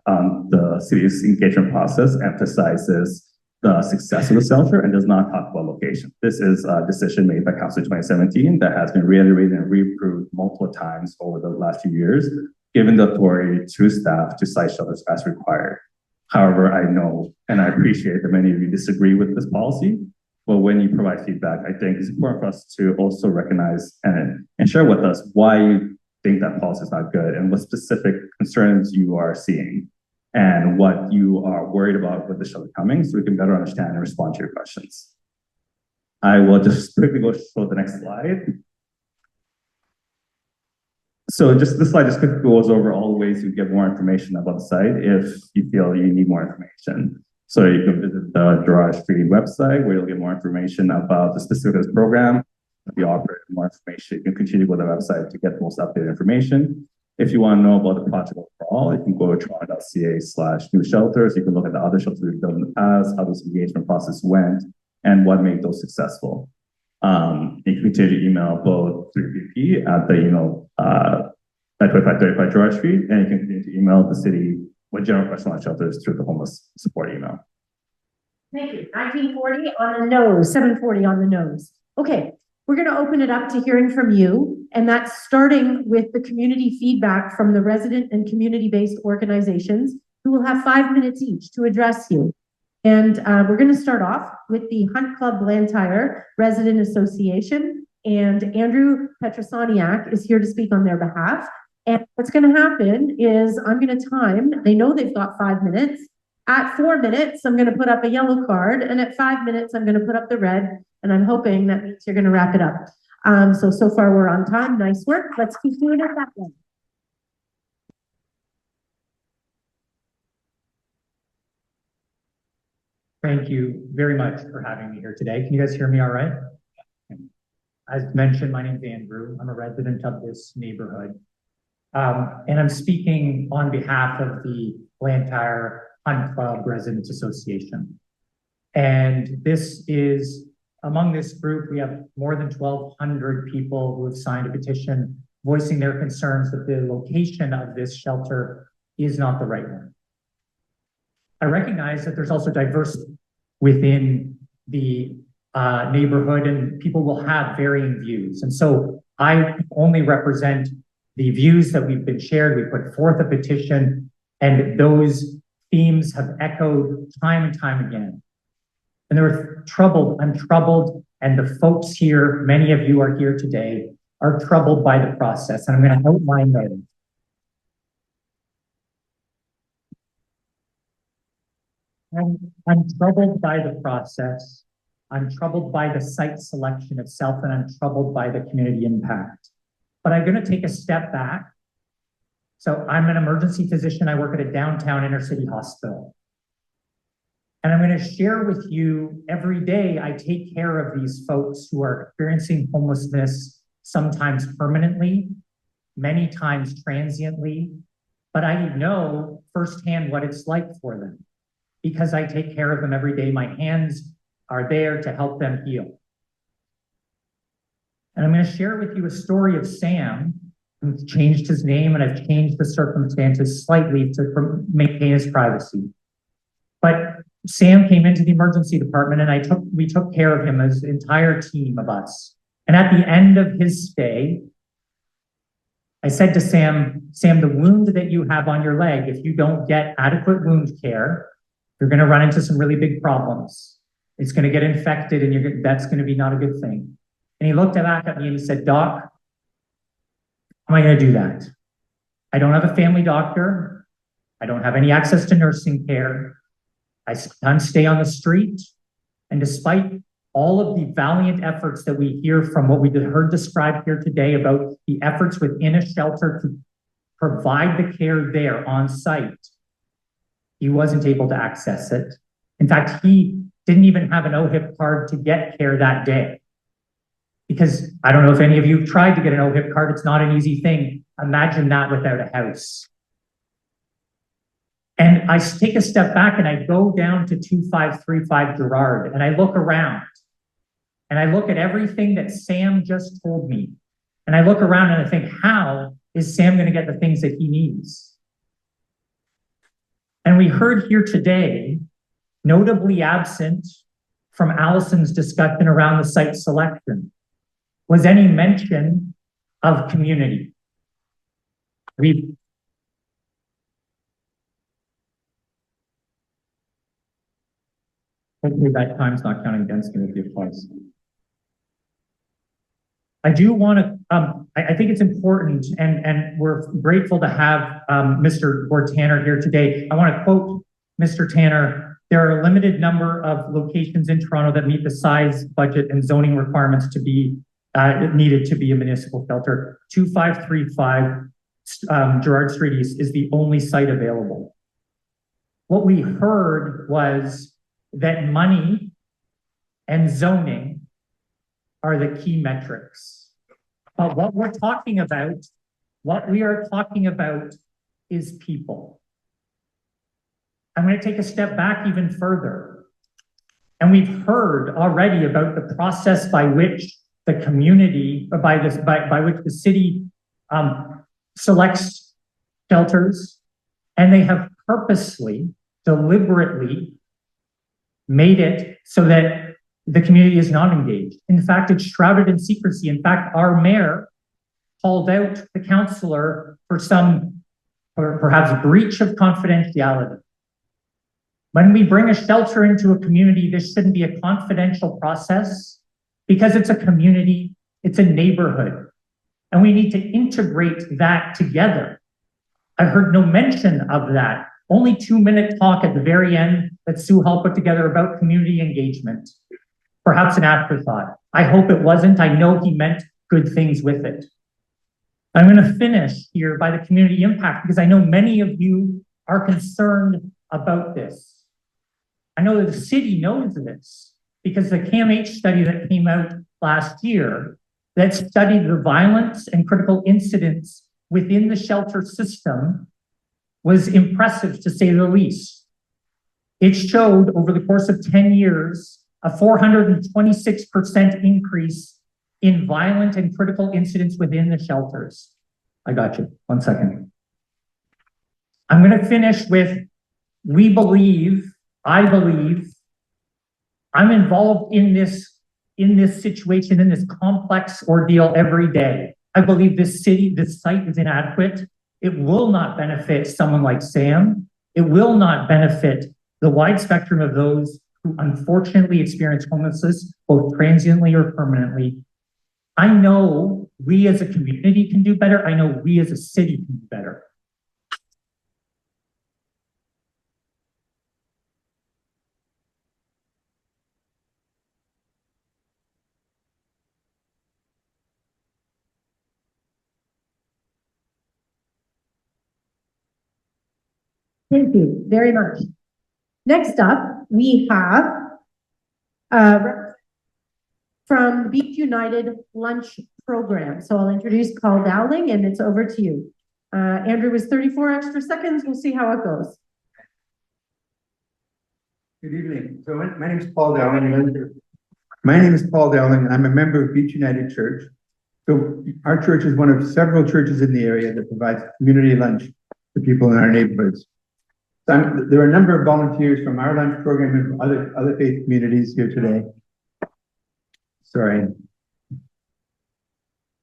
the city's engagement process emphasizes the success of the shelter and does not talk about location. This is a decision made by Council in 2017 that has been reiterated and reapproved multiple times over the last few years. given the authority to staff to site shelters as required. However, I know and I appreciate that many of you disagree with this policy, but when you provide feedback, I think it's important for us to also recognize and share with us why you think that policy is not good and what specific concerns you are seeing and what you are worried about with the shelter coming, so we can better understand and respond to your questions. I will just quickly go to the next slide. So just this slide just quickly goes over all the ways you get more information about the site if you feel you need more information. So you can visit the Gerard Street website where you'll get more information about the specific of this program, the operator, more information. You can continue to go to the website to get the most updated information. If you want to know about the project overall, you can go to toronto.ca/new shelters. You can look at the other shelters we've built in the past, how this engagement process went, and what made those successful. You can continue to email both through VP at the email at 2535 Gerard Street, and you can continue to email the city with general questions on shelters through the homeless support email. Thank you. 1940 on the nose, 740 on the nose. Okay, we're going to open it up to hearing from you, and that's starting with the community feedback from the resident and community-based organizations who will have 5 minutes each to address you. And we're going to start off with the Hunt Club Blantyre Resident Association, and Andrew Petrosoniak is here to speak on their behalf. And what's going to happen is I'm going to time, they know they've got 5 minutes. At 4 minutes, I'm going to put up a yellow card, and at 5 minutes, I'm going to put up the red, and I'm hoping that means you're going to wrap it up. So far we're on time. Nice work. Let's keep doing it that way. Thank you very much for having me here today. Can you guys hear me all right? As mentioned, my name is Andrew. I'm a resident of this neighborhood. And I'm speaking on behalf of the Blantyre Hunt Club Residents Association. And this is, among this group, we have more than 1,200 people who have signed a petition voicing their concerns that the location of this shelter is not the right one. I recognize that there's also diversity within the neighborhood, and people will have varying views. And so I only represent the views that we've been shared. We put forth a petition, and those themes have echoed time and time again. And I'm troubled, and the folks here, many of you are here today, are troubled by the process. And I'm going to outline those. I'm troubled by the process. I'm troubled by the site selection itself, and I'm troubled by the community impact. But I'm going to take a step back. So I'm an emergency physician. I work at a downtown inner city hospital. And I'm going to share with you every day I take care of these folks who are experiencing homelessness, sometimes permanently, many times transiently. But I know firsthand what it's like for them because I take care of them every day. My hands are there to help them heal. And I'm going to share with you a story of Sam, who's changed his name, and I've changed the circumstances slightly to maintain his privacy. But Sam came into the emergency department, and we took care of him as an entire team of us. And at the end of his stay, I said to Sam, the wound that you have on your leg, if you don't get adequate wound care, you're going to run into some really big problems. It's going to get infected, and that's going to be not a good thing. And he looked back at me and he said, Doc, how am I going to do that? I don't have a family doctor. I don't have any access to nursing care. I sometimes stay on the street. And despite all of the valiant efforts that we hear from what we heard described here today about the efforts within a shelter to provide the care there on site, he wasn't able to access it. In fact, he didn't even have an OHIP card to get care that day. Because I don't know if any of you have tried to get an OHIP card. It's not an easy thing. Imagine that without a house. And I take a step back and I go down to 2535 Gerard and I look around and I look at everything that Sam just told me. And I look around and I think, how is Sam going to get the things that he needs? And we heard here today, notably absent from Allison's discussion around the site selection, was any mention of community. We've Hopefully that time's not counting against me with the applause. I do want to, I think it's important, and we're grateful to have Mr. Gord Tanner here today. I want to quote Mr. Tanner. There are a limited number of locations in Toronto that meet the size, budget, and zoning requirements to be needed to be a municipal shelter. 2535 Gerard Street East is the only site available. What we heard was that money and zoning are the key metrics. But what we are talking about is people. I'm going to take a step back even further. And we've heard already about the process by which the community, by which the city selects shelters, and they have purposely, deliberately made it so that the community is not engaged. In fact, it's shrouded in secrecy. In fact, our mayor called out the councillor for some, or perhaps breach of confidentiality. When we bring a shelter into a community, this shouldn't be a confidential process because it's a community, it's a neighborhood, and we need to integrate that together. I heard no mention of that. Only 2-minute talk at the very end that Sue Hall put together about community engagement. Perhaps an afterthought. I hope it wasn't. I know he meant good things with it. I'm going to finish here by the community impact because I know many of you are concerned about this. I know that the city knows this because the CAMH study that came out last year that studied the violence and critical incidents within the shelter system was impressive, to say the least. It showed over the course of 10 years a 426% increase in violent and critical incidents within the shelters. I got you. 1 second. I'm going to finish with, I believe, I'm involved in this situation, in this complex ordeal every day. I believe this site is inadequate. It will not benefit someone like Sam. It will not benefit the wide spectrum of those who unfortunately experience homelessness, both transiently or permanently. I know we as a community can do better. I know we as a city can do better. Thank you very much. Next up, we have from the Beach United Lunch Program. So I'll introduce Paul Dowling, and it's over to you. Andrew was 34 extra seconds. We'll see how it goes. Good evening. So my name is Paul Dowling. My name is Paul Dowling, and I'm a member of Beach United Church. So our church is one of several churches in the area that provides community lunch to people in our neighborhoods. So there are a number of volunteers from our lunch program and from other faith communities here today. Sorry.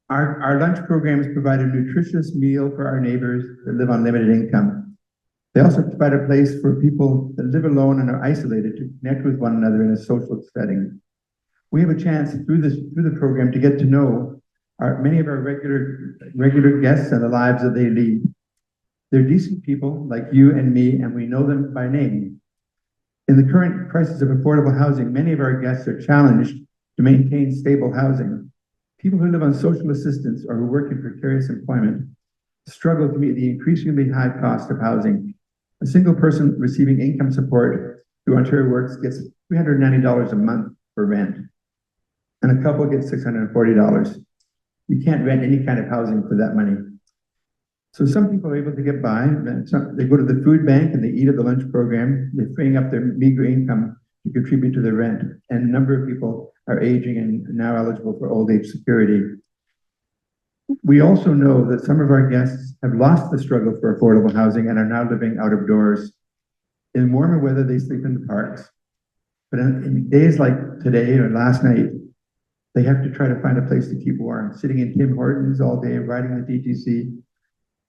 Our lunch programs provide a nutritious meal for our neighbors that live on limited income. They also provide a place for people that live alone and are isolated to connect with one another in a social setting. We have a chance through the program to get to know many of our regular guests and the lives that they lead. They're decent people like you and me, and we know them by name. In the current crisis of affordable housing, many of our guests are challenged to maintain stable housing. People who live on social assistance or who work in precarious employment struggle to meet the increasingly high cost of housing. A single person receiving income support through Ontario Works gets $390 a month for rent, and a couple gets $640. You can't rent any kind of housing for that money. So some people are able to get by. They go to the food bank and they eat at the lunch program. They're freeing up their meager income to contribute to the rent. And a number of people are aging and now eligible for old age security. We also know that some of our guests have lost the struggle for affordable housing and are now living out of doors. In warmer weather, they sleep in the parks. But in days like today or last night, they have to try to find a place to keep warm, sitting in Tim Hortons all day, riding the DTC,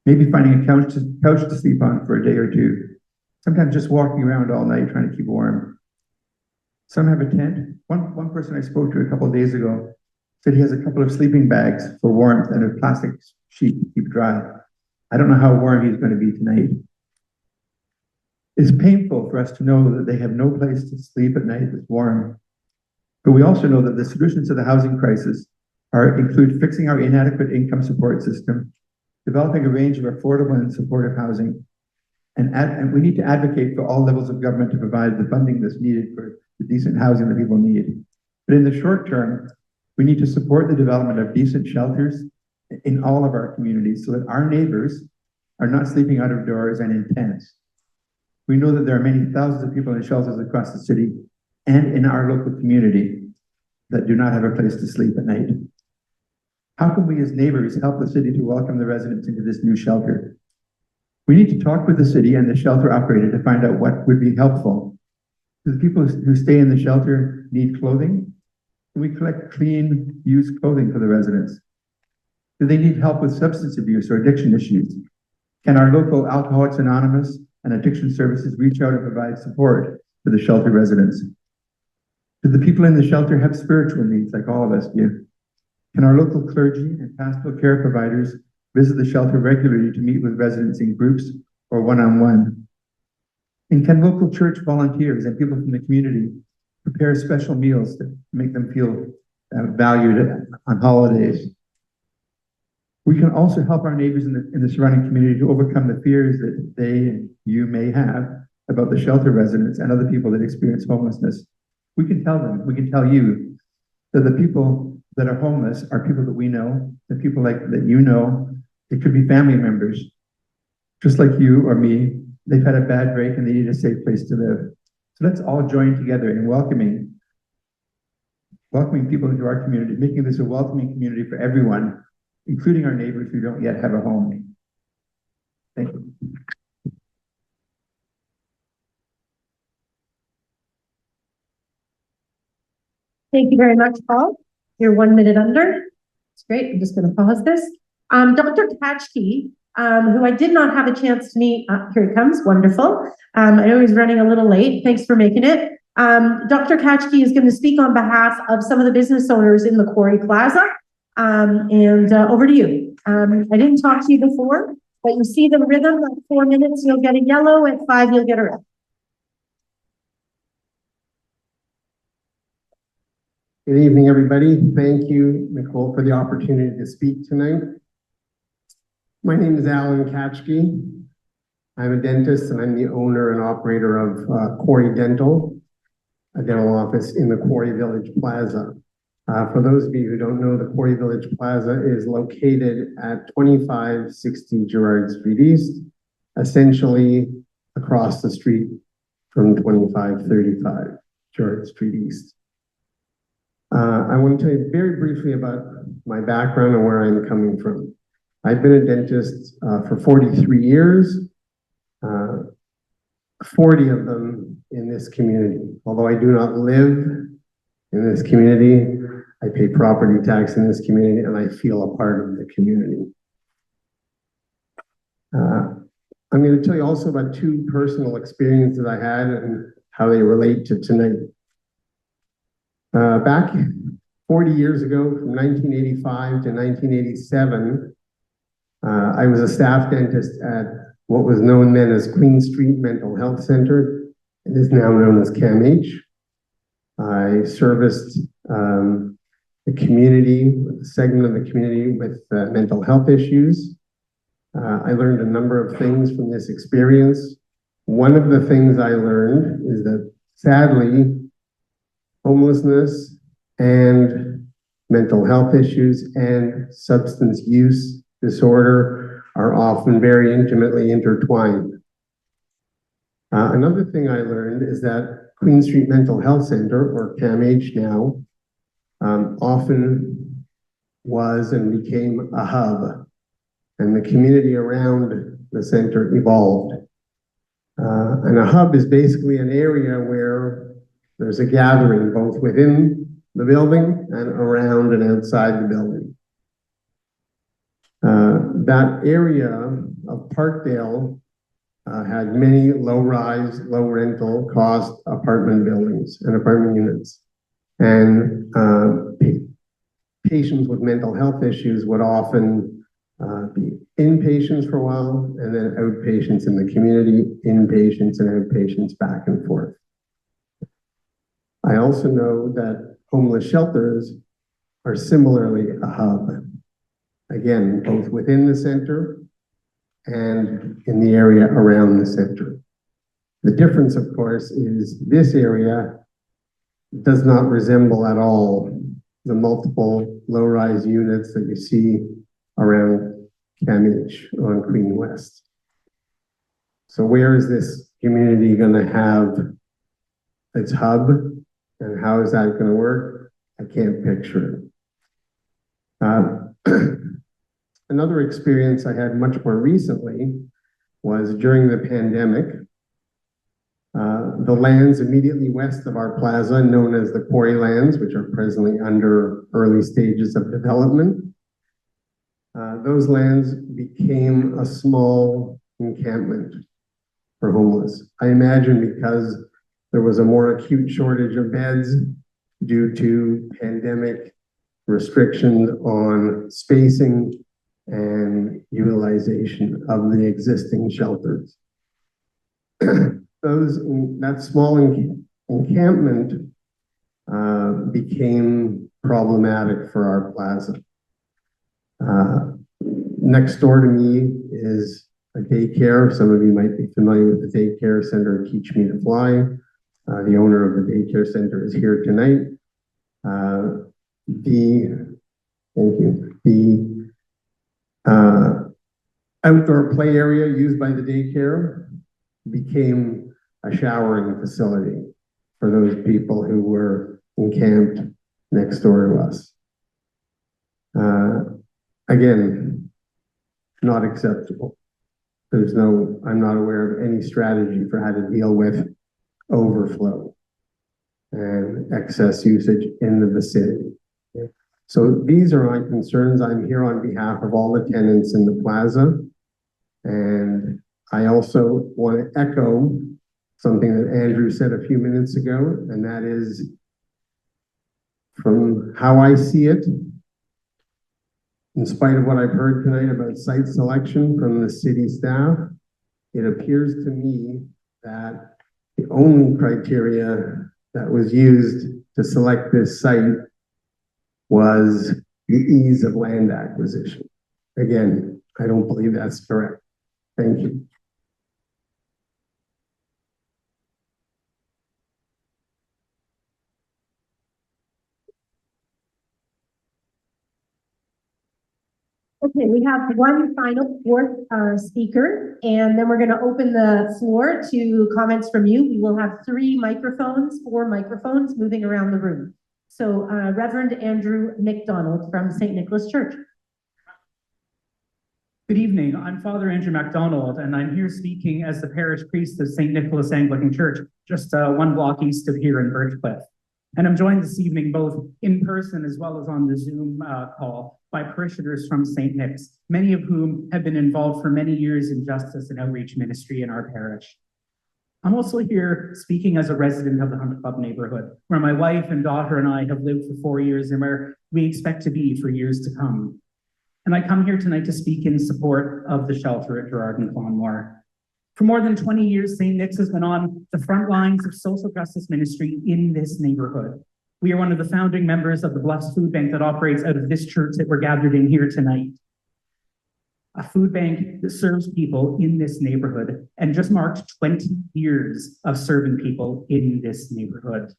maybe finding a couch to sleep on for a day or two, sometimes just walking around all night trying to keep warm. Some have a tent. One person I spoke to a couple of days ago said he has a couple of sleeping bags for warmth and a plastic sheet to keep dry. I don't know how warm he's going to be tonight. It's painful for us to know that they have no place to sleep at night that's warm. But we also know that the solutions to the housing crisis include fixing our inadequate income support system, developing a range of affordable and supportive housing, and we need to advocate for all levels of government to provide the funding that's needed for the decent housing that people need. But in the short term, we need to support the development of decent shelters in all of our communities so that our neighbors are not sleeping out of doors and in tents. We know that there are many thousands of people in shelters across the city and in our local community that do not have a place to sleep at night. How can we as neighbors help the city to welcome the residents into this new shelter? We need to talk with the city and the shelter operator to find out what would be helpful. Do the people who stay in the shelter need clothing? Can we collect clean, used clothing for the residents? Do they need help with substance abuse or addiction issues? Can our local Alcoholics Anonymous and addiction services reach out and provide support for the shelter residents? Do the people in the shelter have spiritual needs like all of us do? Can our local clergy and pastoral care providers visit the shelter regularly to meet with residents in groups or one-on-one? And can local church volunteers and people from the community prepare special meals to make them feel valued on holidays? We can also help our neighbors in the surrounding community to overcome the fears that they and you may have about the shelter residents and other people that experience homelessness. We can tell them, we can tell you that the people that are homeless are people that we know, the people that you know. It could be family members, just like you or me. They've had a bad break and they need a safe place to live. So let's all join together in welcoming people into our community, making this a welcoming community for everyone, including our neighbors who don't yet have a home. Thank you. Thank you very much, Paul. You're 1 minute under. It's great. I'm just going to pause this. Dr. Katchke, who I did not have a chance to meet. Here he comes. Wonderful. I know he's running a little late. Thanks for making it. Dr. Katchke is going to speak on behalf of some of the business owners in the Quarry Plaza. Over to you. I didn't talk to you before, but you see the rhythm. At 4 minutes, you'll get a yellow. At 5, you'll get a red. Good evening, everybody. Thank you, Nicole, for the opportunity to speak tonight. My name is Alan Katchke. I'm a dentist and I'm the owner and operator of Quarry Dental, a dental office in the Quarry Village Plaza. For those of you who don't know, the Quarry Village Plaza is located at 2560 Gerrard Street East, essentially across the street from 2535 Gerrard Street East. I want to tell you very briefly about my background and where I'm coming from. I've been a dentist for 43 years, 40 of them in this community. Although I do not live in this community, I pay property tax in this community and I feel a part of the community. I'm going to tell you also about 2 personal experiences I had and how they relate to tonight. Back 40 years ago, from 1985 to 1987, I was a staff dentist at what was known then as Queen Street Mental Health Center. It is now known as CAMH. I serviced the community, a segment of the community with mental health issues. I learned a number of things from this experience. One of the things I learned is that sadly, homelessness and mental health issues and substance use disorder are often very intimately intertwined. Another thing I learned is that Queen Street Mental Health Center, or CAMH now, often was and became a hub, and the community around the center evolved. And a hub is basically an area where there's a gathering both within the building and around and outside the building. That area of Parkdale had many low-rise, low-rental cost apartment buildings and apartment units. And patients with mental health issues would often be inpatients for a while, and then outpatients in the community, inpatients and outpatients back and forth. I also know that homeless shelters are similarly a hub. Again, both within the center and in the area around the center. The difference, of course, is this area does not resemble at all the multiple low-rise units that you see around Camish on Queen West. So where is this community going to have its hub, and how is that going to work? I can't picture it. Another experience I had much more recently was during the pandemic. The lands immediately west of our plaza, known as the quarry lands, which are presently under early stages of development, those lands became a small encampment for homeless. I imagine because there was a more acute shortage of beds due to pandemic restrictions on spacing and utilization of the existing shelters. That small encampment became problematic for our plaza. Next door to me is a daycare. Some of you might be familiar with the daycare center, Teach Me to Fly. The owner of the daycare center is here tonight. The outdoor play area used by the daycare became a showering facility for those people who were encamped next door to us. Again, not acceptable. I'm not aware of any strategy for how to deal with overflow and excess usage in the vicinity. So these are my concerns. I'm here on behalf of all the tenants in the plaza. And I also want to echo something that Andrew said a few minutes ago, and that is, from how I see it, in spite of what I've heard tonight about site selection from the city staff, it appears to me that the only criteria that was used to select this site was the ease of land acquisition. Again, I don't believe that's correct. Thank you. Okay, we have one final fourth speaker, and then we're going to open the floor to comments from you. We will have 4 microphones moving around the room. So Reverend Andrew McDonald from St. Nicholas Church. Good evening. I'm Father Andrew MacDonald, and I'm here speaking as the parish priest of St. Nicholas Anglican Church, just 1 block east of here in Birchcliff. And I'm joined this evening both in person as well as on the Zoom call by parishioners from St. Nick's, many of whom have been involved for many years in justice and outreach ministry in our parish. I'm also here speaking as a resident of the Hunt Club neighborhood, where my wife and daughter and I have lived for 4 years and where we expect to be for years to come. And I come here tonight to speak in support of the shelter at Gerrard and Clonmore. For more than 20 years, St. Nick's has been on the front lines of social justice ministry in this neighborhood. We are one of the founding members of the Bluffs Food Bank that operates out of this church that we're gathered in here tonight. A food bank that serves people in this neighborhood and just marked 20 years of serving people in this neighborhood.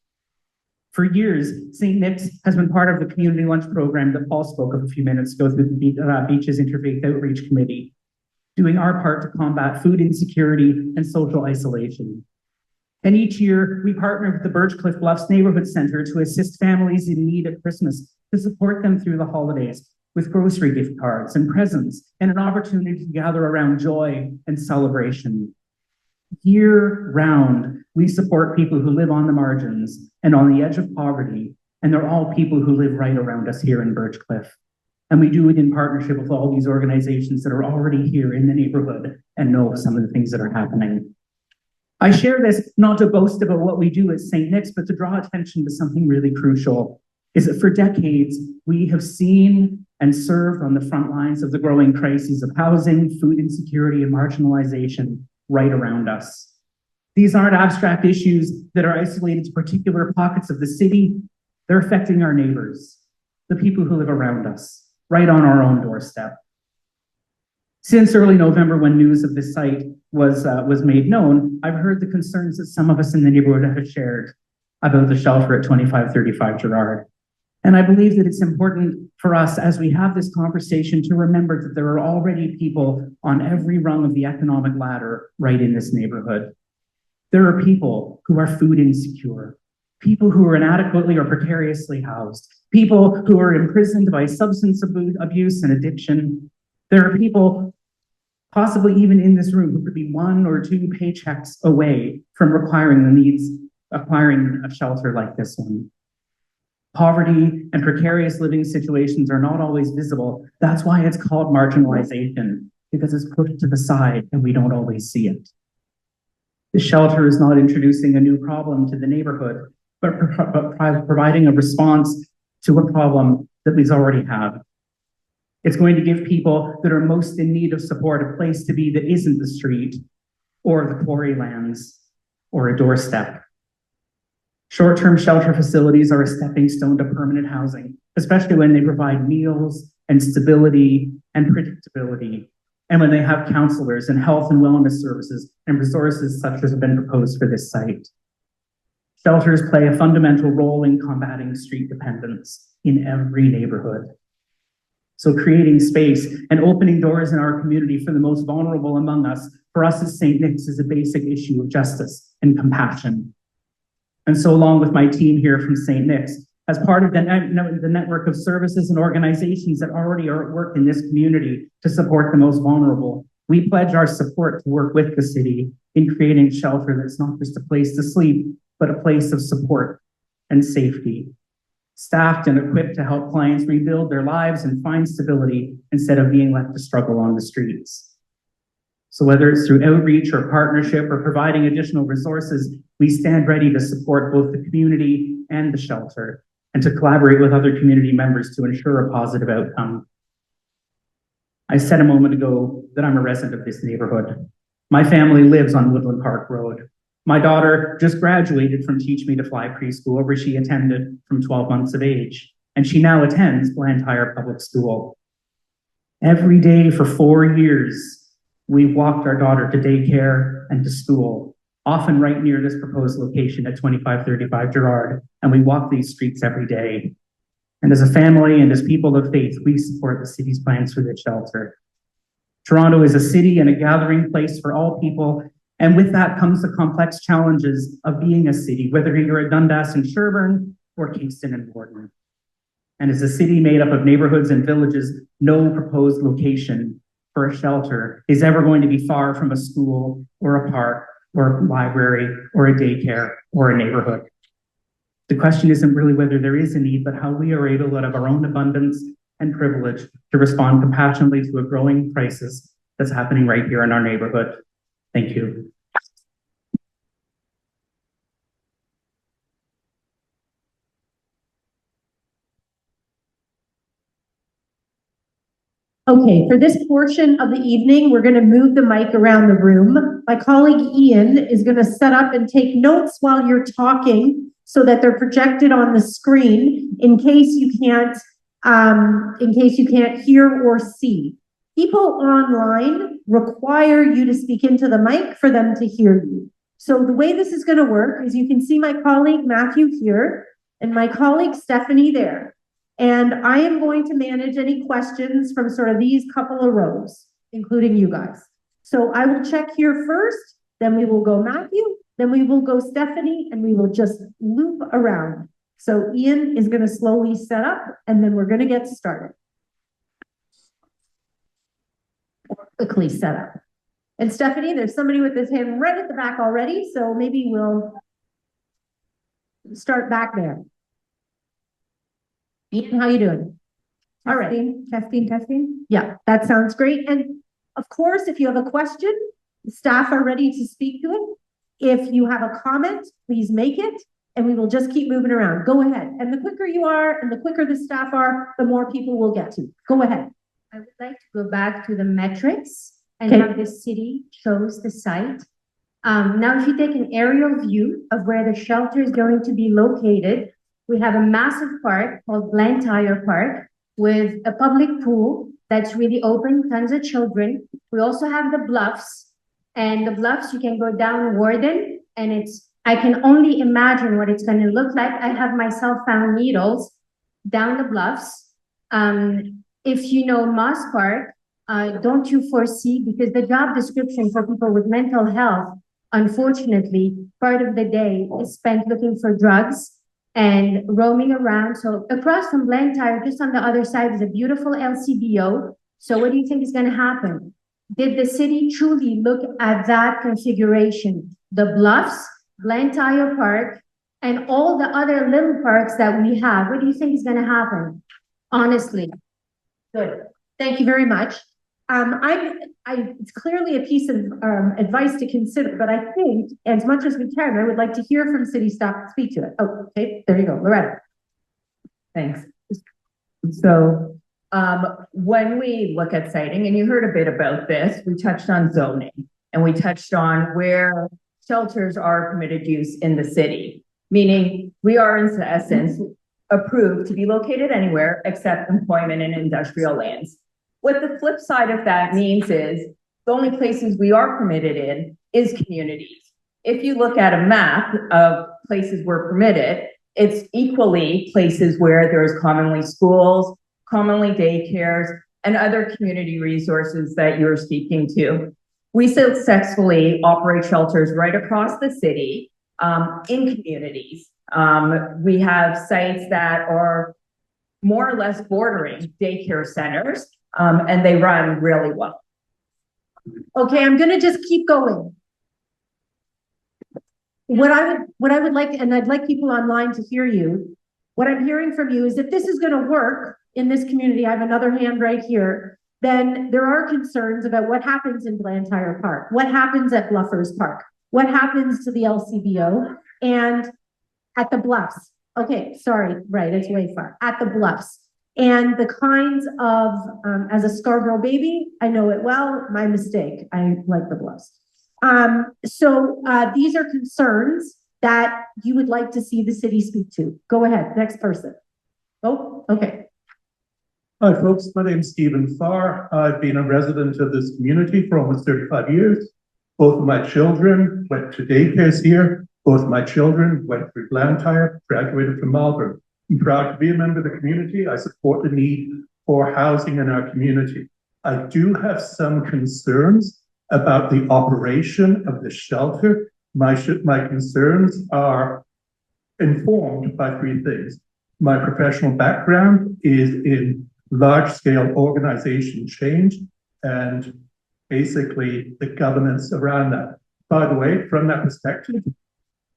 For years, St. Nick's has been part of the community lunch program that Paul spoke of a few minutes ago through the Beaches Interfaith Outreach Committee, doing our part to combat food insecurity and social isolation. And each year, we partner with the Birchcliff Bluffs Neighborhood Center to assist families in need at Christmas, to support them through the holidays with grocery gift cards and presents and an opportunity to gather around joy and celebration. Year round, we support people who live on the margins and on the edge of poverty, and they're all people who live right around us here in Birchcliff. And we do it in partnership with all these organizations that are already here in the neighborhood and know some of the things that are happening. I share this not to boast about what we do at St. Nick's, but to draw attention to something really crucial, is that for decades, we have seen and served on the front lines of the growing crises of housing, food insecurity, and marginalization right around us. These aren't abstract issues that are isolated to particular pockets of the city. They're affecting our neighbors, the people who live around us, right on our own doorstep. Since early November, when news of this site was made known, I've heard the concerns that some of us in the neighborhood have shared about the shelter at 2535 Gerrard. And I believe that it's important for us as we have this conversation to remember that there are already people on every rung of the economic ladder right in this neighborhood. There are people who are food insecure, people who are inadequately or precariously housed, people who are imprisoned by substance abuse and addiction. There are people, possibly even in this room, who could be 1 or 2 paychecks away from acquiring a shelter like this one. Poverty and precarious living situations are not always visible. That's why it's called marginalization, because it's pushed to the side and we don't always see it. The shelter is not introducing a new problem to the neighborhood, but providing a response to a problem that we already have. It's going to give people that are most in need of support a place to be that isn't the street or the quarry lands or a doorstep. Short-term shelter facilities are a stepping stone to permanent housing, especially when they provide meals and stability and predictability, and when they have counselors and health and wellness services and resources such as have been proposed for this site. Shelters play a fundamental role in combating street dependence in every neighborhood. So creating space and opening doors in our community for the most vulnerable among us, for us as St. Nick's, is a basic issue of justice and compassion. And so along with my team here from St. Nick's, as part of the network of services and organizations that already are at work in this community to support the most vulnerable, we pledge our support to work with the city in creating shelter that's not just a place to sleep, but a place of support and safety, staffed and equipped to help clients rebuild their lives and find stability instead of being left to struggle on the streets. So whether it's through outreach or partnership or providing additional resources, we stand ready to support both the community and the shelter and to collaborate with other community members to ensure a positive outcome. I said a moment ago that I'm a resident of this neighborhood. My family lives on Woodland Park Road. My daughter just graduated from Teach Me to Fly preschool, where she attended from 12 months of age, and she now attends Blantyre Public School. Every day for 4 years, we've walked our daughter to daycare and to school, often right near this proposed location at 2535 Gerrard, and we walk these streets every day. And as a family and as people of faith, we support the city's plans for this shelter. Toronto is a city and a gathering place for all people, and with that comes the complex challenges of being a city, whether you're at Dundas and Sherbourne or Kingston and Borden. And as a city made up of neighborhoods and villages, no proposed location for a shelter is ever going to be far from a school or a park or a library or a daycare or a neighborhood. The question isn't really whether there is a need, but how we are able, out of our own abundance and privilege, to respond compassionately to a growing crisis that's happening right here in our neighborhood. Thank you. Okay, for this portion of the evening, we're going to move the mic around the room. My colleague Ian is going to set up and take notes while you're talking so that they're projected on the screen in case you can't hear or see. People online require you to speak into the mic for them to hear you. So the way this is going to work is you can see my colleague Matthew here and my colleague Stephanie there. And I am going to manage any questions from sort of these couple of rows, including you guys. So I will check here first, then we will go Matthew, then we will go Stephanie, and we will just loop around. So Ian is going to slowly set up, and then we're going to get started. Quickly set up. And Stephanie, there's somebody with his hand right at the back already, so maybe we'll start back there. Ian, how you doing? All right. Testing. Yeah, that sounds great. And of course, if you have a question, the staff are ready to speak to it. If you have a comment, please make it, and we will just keep moving around. Go ahead. And the quicker you are and the quicker the staff are, the more people we'll get to. Go ahead. I would like to go back to the metrics and Okay. how the city chose the site. Now, if you take an aerial view of where the shelter is going to be located, we have a massive park called Blantyre Park with a public pool that's really open, tons of children. We also have the bluffs, and the bluffs, you can go down Warden, and I can only imagine what it's going to look like. I have myself found needles down the bluffs. If you know Moss Park, don't you foresee, because the job description for people with mental health, unfortunately, part of the day is spent looking for drugs and roaming around. So across from Blantyre, just on the other side, is a beautiful LCBO. So what do you think is going to happen? Did the city truly look at that configuration? The bluffs, Blantyre Park, and all the other little parks that we have. What do you think is going to happen? Honestly. Good. Thank you very much. It's clearly a piece of advice to consider, but I think as much as we can, I would like to hear from city staff speak to it. Oh, okay, there you go, Loretta. Thanks. So, when we look at siting, and you heard a bit about this, we touched on zoning, and we touched on where shelters are permitted use in the city, meaning we are in essence approved to be located anywhere except employment and industrial lands. What the flip side of that means is the only places we are permitted in is communities. If you look at a map of places we're permitted, it's equally places where there's commonly schools, commonly daycares, and other community resources that you're speaking to. We successfully operate shelters right across the city in communities. We have sites that are more or less bordering daycare centers, and they run really well. Okay, I'm gonna just keep going. What I would like, and I'd like people online to hear you, what I'm hearing from you is if this is gonna work in this community, I have another hand right here, then there are concerns about what happens in Blantyre Park, what happens at Bluffers Park, what happens to the LCBO, and at the Bluffs. Okay, sorry, right, it's way far. At the Bluffs. And the kinds of, as a Scarborough baby, I know it well, my mistake, I like the Bluffs. These are concerns that you would like to see the city speak to. Go ahead, next person. Oh, okay. Hi folks, my name is Stephen Farr. I've been a resident of this community for almost 35 years. Both of my children went to daycares here. Both of my children went through Blantyre, graduated from Malvern. I'm proud to be a member of the community. I support the need for housing in our community. I do have some concerns about the operation of the shelter. My concerns are informed by three things. My professional background is in large-scale organization change and basically the governance around that. By the way, from that perspective,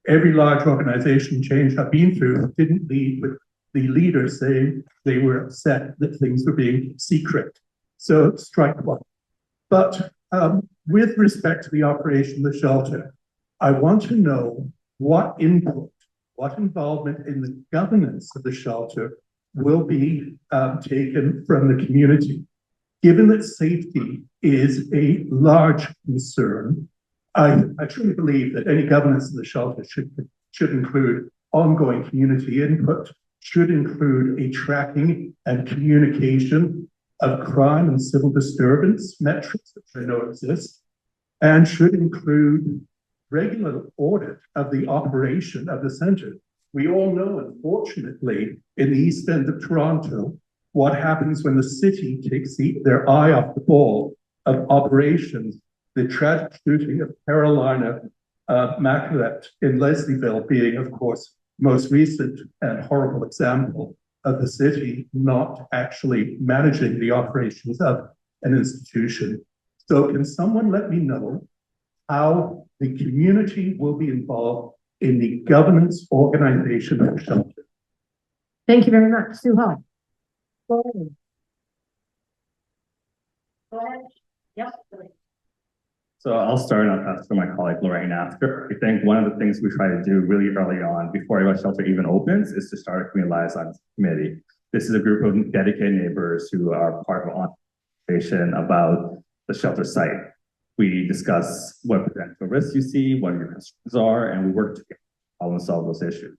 every large organization change I've been through didn't lead with the leaders saying they were upset that things were being secret. So strike one. But with respect to the operation of the shelter, I want to know what input, what involvement in the governance of the shelter will be taken from the community. Given that safety is a large concern, I truly believe that any governance of the shelter should include ongoing community input, should include a tracking and communication of crime and civil disturbance metrics, which I know exist, and should include regular audit of the operation of the center. We all know, unfortunately, in the East End of Toronto, what happens when the city takes their eye off the ball of operations. The tragic shooting of Carolina Macklett in Leslieville being, of course, most recent and horrible example of the city not actually managing the operations of an institution. So can someone let me know how the community will be involved in the governance organization of the shelter? Thank you very much, Sue Hall. Go ahead. Yep. So I'll start and I'll pass to my colleague Lorraine after. I think one of the things we try to do really early on, before our shelter even opens, is to start a community liaison committee. This is a group of dedicated neighbors who are part of an conversation about the shelter site. We discuss what potential risks you see, what your concerns are, and we work together to problem solve those issues.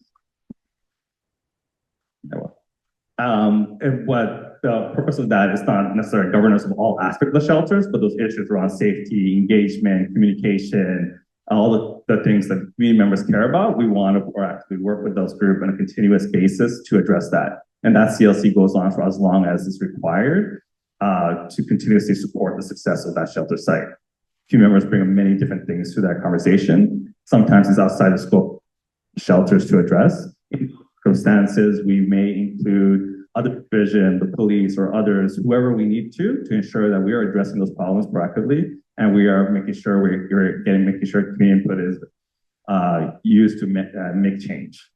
And what the purpose of that is not necessarily governance of all aspects of the shelters, but those issues around safety, engagement, communication, all the things that community members care about. We want to proactively work with those groups on a continuous basis to address that. And that CLC goes on for as long as is required to continuously support the success of that shelter site. Community members bring many different things to that conversation. Sometimes it's outside the scope of shelters to address. In circumstances, we may include other division, the police or others, whoever we need to ensure that we are addressing those problems proactively, and we are making sure making sure community input is used to make change.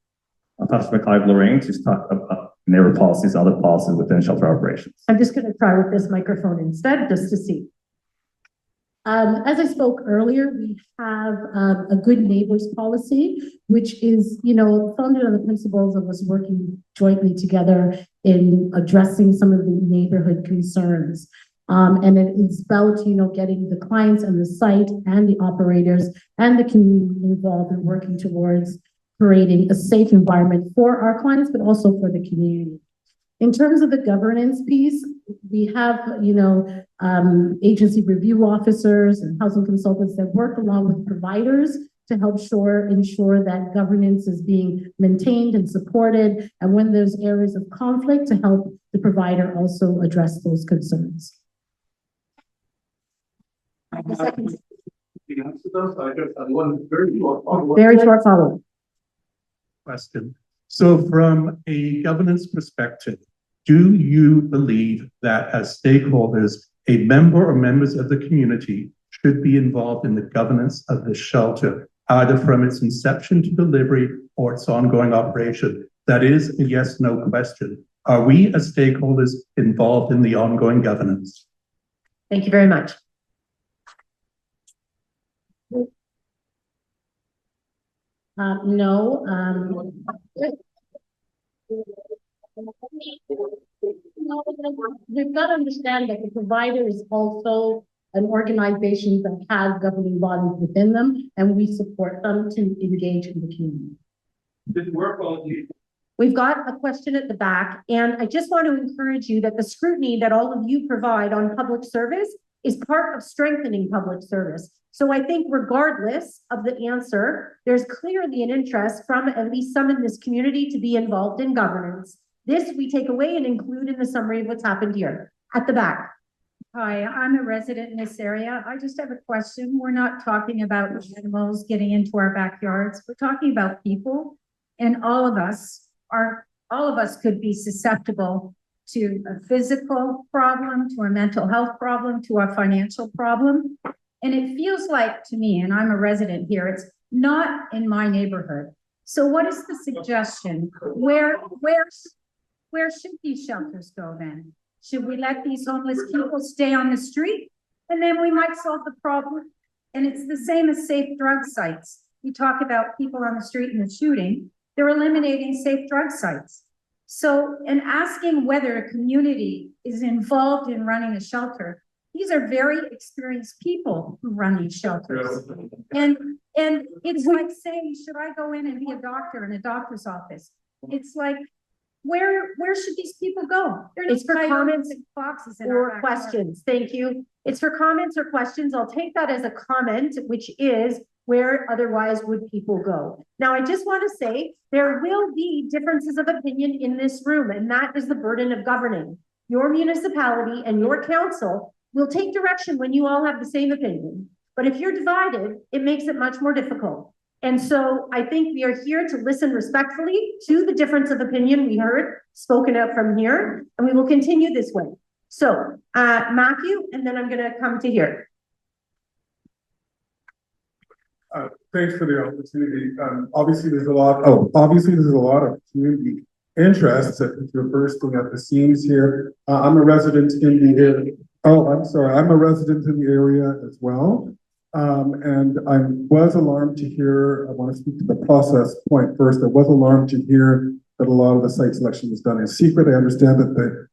I'll pass to my colleague Lorraine to talk about neighbor policies, other policies within shelter operations. I'm just going to try with this microphone instead, just to see. As I spoke earlier, we have a good neighbors policy, which is, founded on the principles of us working jointly together in addressing some of the neighborhood concerns. And it is about, getting the clients and the site and the operators and the community involved in working towards creating a safe environment for our clients, but also for the community. In terms of the governance piece, we have, agency review officers and housing consultants that work along with providers to help ensure that governance is being maintained and supported. And when there's areas of conflict, to help the provider also address those concerns. Very short follow-up. Question. So from a governance perspective, do you believe that as stakeholders, a member or members of the community should be involved in the governance of the shelter, either from its inception to delivery or its ongoing operation? That is a yes/no question. Are we as stakeholders involved in the ongoing governance? Thank you very much. No. You've got to understand that the provider is also an organization that has governing bodies within them, and we support them to engage in the community. We've got a question at the back, and I just want to encourage you that the scrutiny that all of you provide on public service is part of strengthening public service. So I think regardless of the answer, there's clearly an interest from at least some in this community to be involved in governance. This we take away and include in the summary of what's happened here. At the back. Hi, I'm a resident in this area. I just have a question. We're not talking about animals getting into our backyards. We're talking about people, and all of us could be susceptible to a physical problem, to a mental health problem, to a financial problem. And it feels like to me, and I'm a resident here, it's not in my neighborhood. So what is the suggestion? Where should these shelters go then? Should we let these homeless people stay on the street? And then we might solve the problem. And it's the same as safe drug sites. We talk about people on the street and the shooting. They're eliminating safe drug sites. So, and asking whether a community is involved in running a shelter, these are very experienced people who run these shelters. And it's like saying, should I go in and be a doctor in a doctor's office? It's like, where should these people go? It's for comments and boxes or questions. Thank you. It's for comments or questions. I'll take that as a comment, which is where otherwise would people go? Now, I just want to say there will be differences of opinion in this room, and that is the burden of governing. Your municipality and your council will take direction when you all have the same opinion. But if you're divided, it makes it much more difficult. And so I think we are here to listen respectfully to the difference of opinion we heard spoken out from here, and we will continue this way. So Matthew, and then I'm going to come to here. Thanks for the opportunity. Obviously, there's a lot of community interest that you're bursting at the seams here. I'm a resident in the Oh, I'm sorry. I'm a resident in the area as well. And I was alarmed to hear, I want to speak to the process point first. I was alarmed to hear that a lot of the site selection was done in secret. I understand that the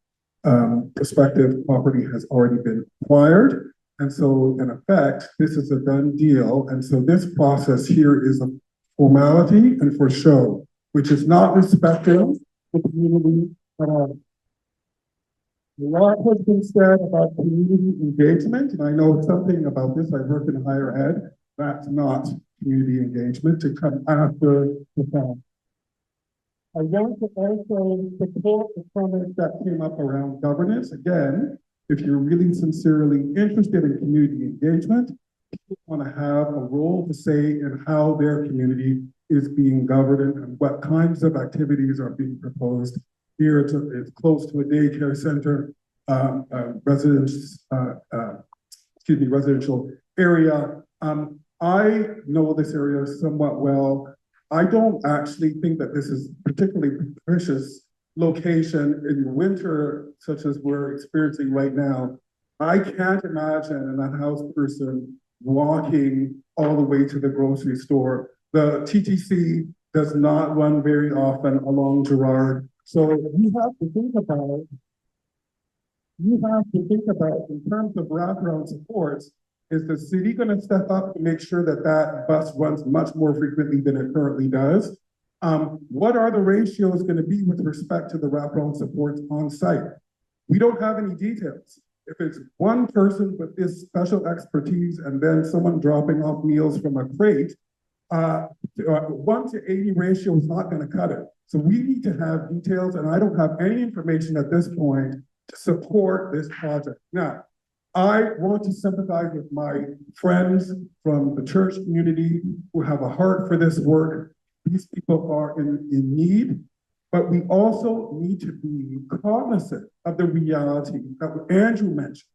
prospective property has already been acquired. And so in effect, this is a done deal. And so this process here is a formality and for show, which is not respective of the community at all. A lot has been said about community engagement, and I know something about this. I work in higher ed. That's not community engagement to come after the fact. I want to also support the comments that came up around governance. Again, if you're really sincerely interested in community engagement, people want to have a role to say in how their community is being governed and what kinds of activities are being proposed. Here it's close to a daycare center, residential area. I know this area somewhat well. I don't actually think that this is particularly precious location in winter, such as we're experiencing right now. I can't imagine an unhoused person walking all the way to the grocery store. The TTC does not run very often along Girard. So you have to think about in terms of wraparound supports, is the city going to step up to make sure that that bus runs much more frequently than it currently does? What are the ratios going to be with respect to the wraparound supports on site? We don't have any details. If it's one person with this special expertise and then someone dropping off meals from a crate, 1 to 80 ratio is not going to cut it. So we need to have details, and I don't have any information at this point to support this project. Now, I want to sympathize with my friends from the church community who have a heart for this work. These people are in need, but we also need to be cognizant of the reality that Andrew mentioned,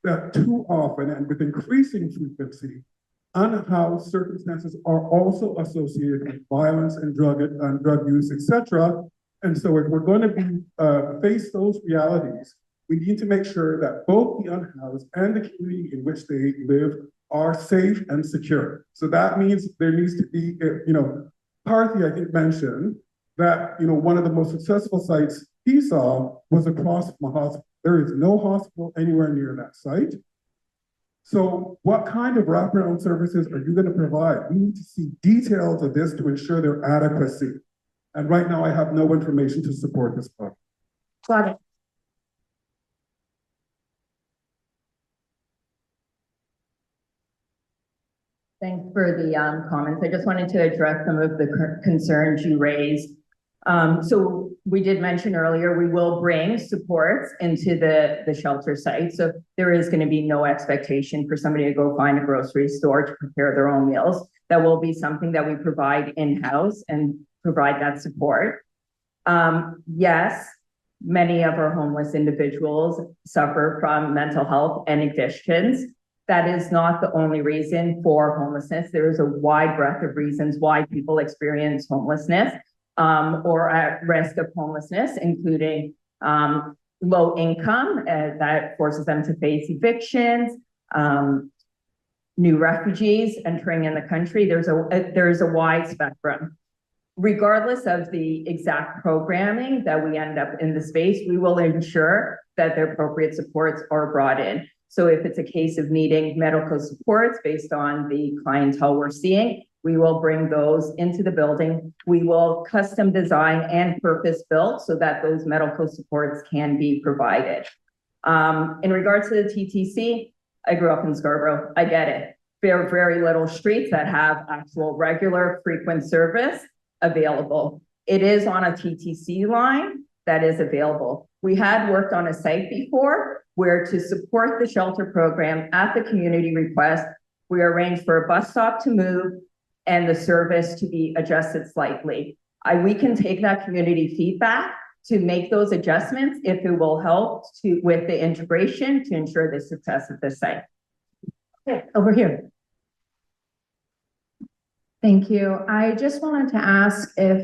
that too often and with increasing frequency, unhoused circumstances are also associated with violence and drug use, etc. And so if we're going to be face those realities, we need to make sure that both the unhoused and the community in which they live are safe and secure. So that means there needs to be, Parthy, I think, mentioned that, one of the most successful sites he saw was across from a hospital. There is no hospital anywhere near that site. So what kind of wraparound services are you going to provide? We need to see details of this to ensure their adequacy. And right now I have no information to support this project. Got it. Thanks for the comments. I just wanted to address some of the concerns you raised. So we did mention earlier, we will bring supports into the shelter site. So there is going to be no expectation for somebody to go find a grocery store to prepare their own meals. That will be something that we provide in-house and provide that support. Yes, many of our homeless individuals suffer from mental health and addictions. That is not the only reason for homelessness. There is a wide breadth of reasons why people experience homelessness or at risk of homelessness, including low income that forces them to face evictions, new refugees entering in the country. There's a wide spectrum. Regardless of the exact programming that we end up in the space, we will ensure that the appropriate supports are brought in. So if it's a case of needing medical supports based on the clientele we're seeing, we will bring those into the building. We will custom design and purpose build so that those medical supports can be provided. In regards to the TTC, I grew up in Scarborough. I get it. There are very little streets that have actual regular frequent service available. It is on a TTC line that is available. We had worked on a site before where, to support the shelter program at the community request, we arranged for a bus stop to move and the service to be adjusted slightly. We can take that community feedback to make those adjustments if it will help with the integration to ensure the success of this site. Okay, over here. Thank you. I just wanted to ask if,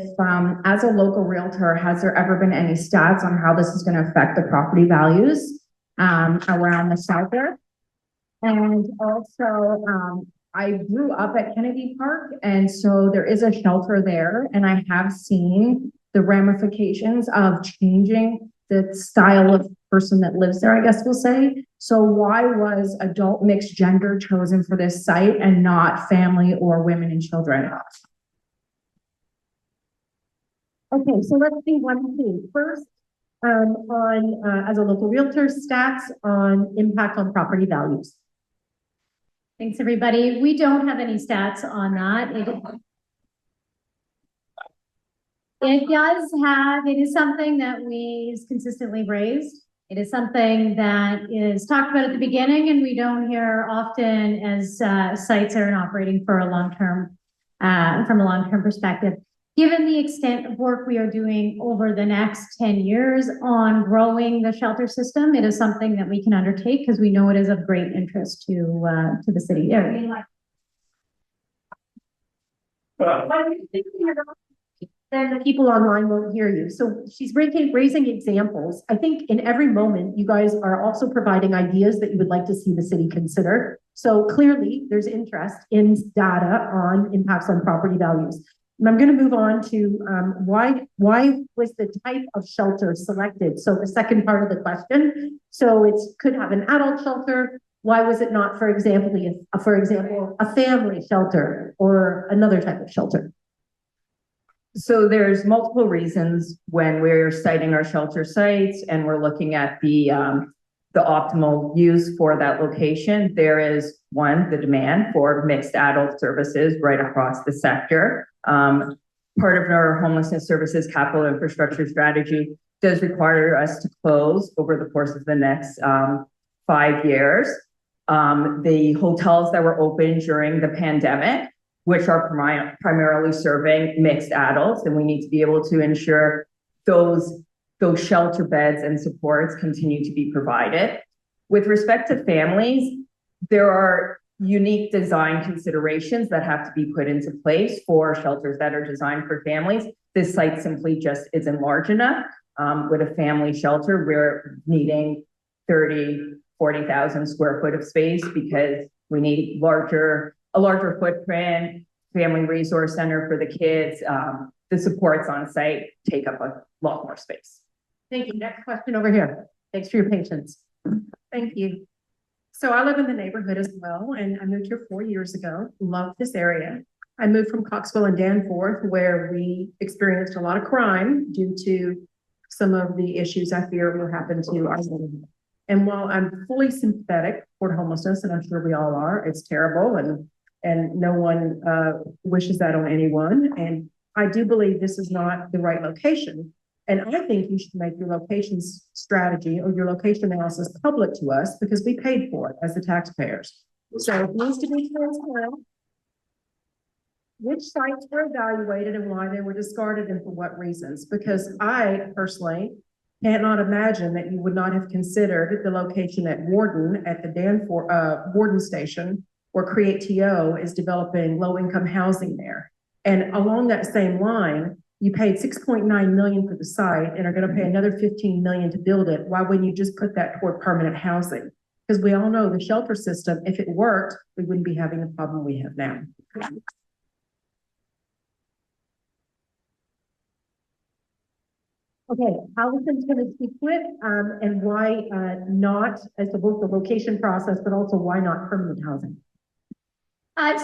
as a local realtor, has there ever been any stats on how this is going to affect the property values around the shelter. And also, I grew up at Kennedy Park, and so there is a shelter there, and I have seen the ramifications of changing the style of person that lives there, I guess we'll say. So why was adult mixed gender chosen for this site and not family or women and children? Okay, so let's see one thing. First, as a local realtor, stats on impact on property values. Thanks, everybody. We don't have any stats on that. It is something that is consistently raised. It is something that is talked about at the beginning, and we don't hear often as sites are operating for a long-term, from a long-term perspective. Given the extent of work we are doing over the next 10 years on growing the shelter system, it is something that we can undertake because we know it is of great interest to the city area. Then the people online won't hear you. So she's raising examples. I think in every moment, you guys are also providing ideas that you would like to see the city consider. So clearly there's interest in data on impacts on property values. And I'm going to move on to why was the type of shelter selected? So the second part of the question. So it could have an adult shelter. Why was it not, for example, a family shelter or another type of shelter? So there's multiple reasons when we're citing our shelter sites and we're looking at the optimal use for that location. There is one, the demand for mixed adult services right across the sector. Part of our homelessness services capital infrastructure strategy does require us to close over the course of the next 5 years. The hotels that were open during the pandemic, which are primarily serving mixed adults, and we need to be able to ensure those shelter beds and supports continue to be provided. With respect to families, there are unique design considerations that have to be put into place for shelters that are designed for families. This site simply just isn't large enough. With a family shelter, we're needing 40,000 square foot of space because we need a larger footprint, family resource center for the kids. The supports on site take up a lot more space. Thank you. Next question over here. Thanks for your patience. Thank you. So I live in the neighborhood as well, and I moved here 4 years ago. Love this area. I moved from Coxville and Danforth, where we experienced a lot of crime due to some of the issues I fear will happen to our neighborhood. And while I'm fully sympathetic toward homelessness, and I'm sure we all are, it's terrible, and no one wishes that on anyone. And I do believe this is not the right location. And I think you should make your location strategy or your location analysis public to us because we paid for it as the taxpayers. So it needs to be transparent. Which sites were evaluated and why they were discarded and for what reasons? Because I personally cannot imagine that you would not have considered the location at Warden at the Danforth Warden Station, where Create TO is developing low-income housing there. And along that same line, you paid $6.9 million for the site and are going to pay another $15 million to build it. Why wouldn't you just put that toward permanent housing? Because we all know the shelter system, if it worked, we wouldn't be having the problem we have now. Okay, Allison's going to speak to it and why not as to both the location process, but also why not permanent housing.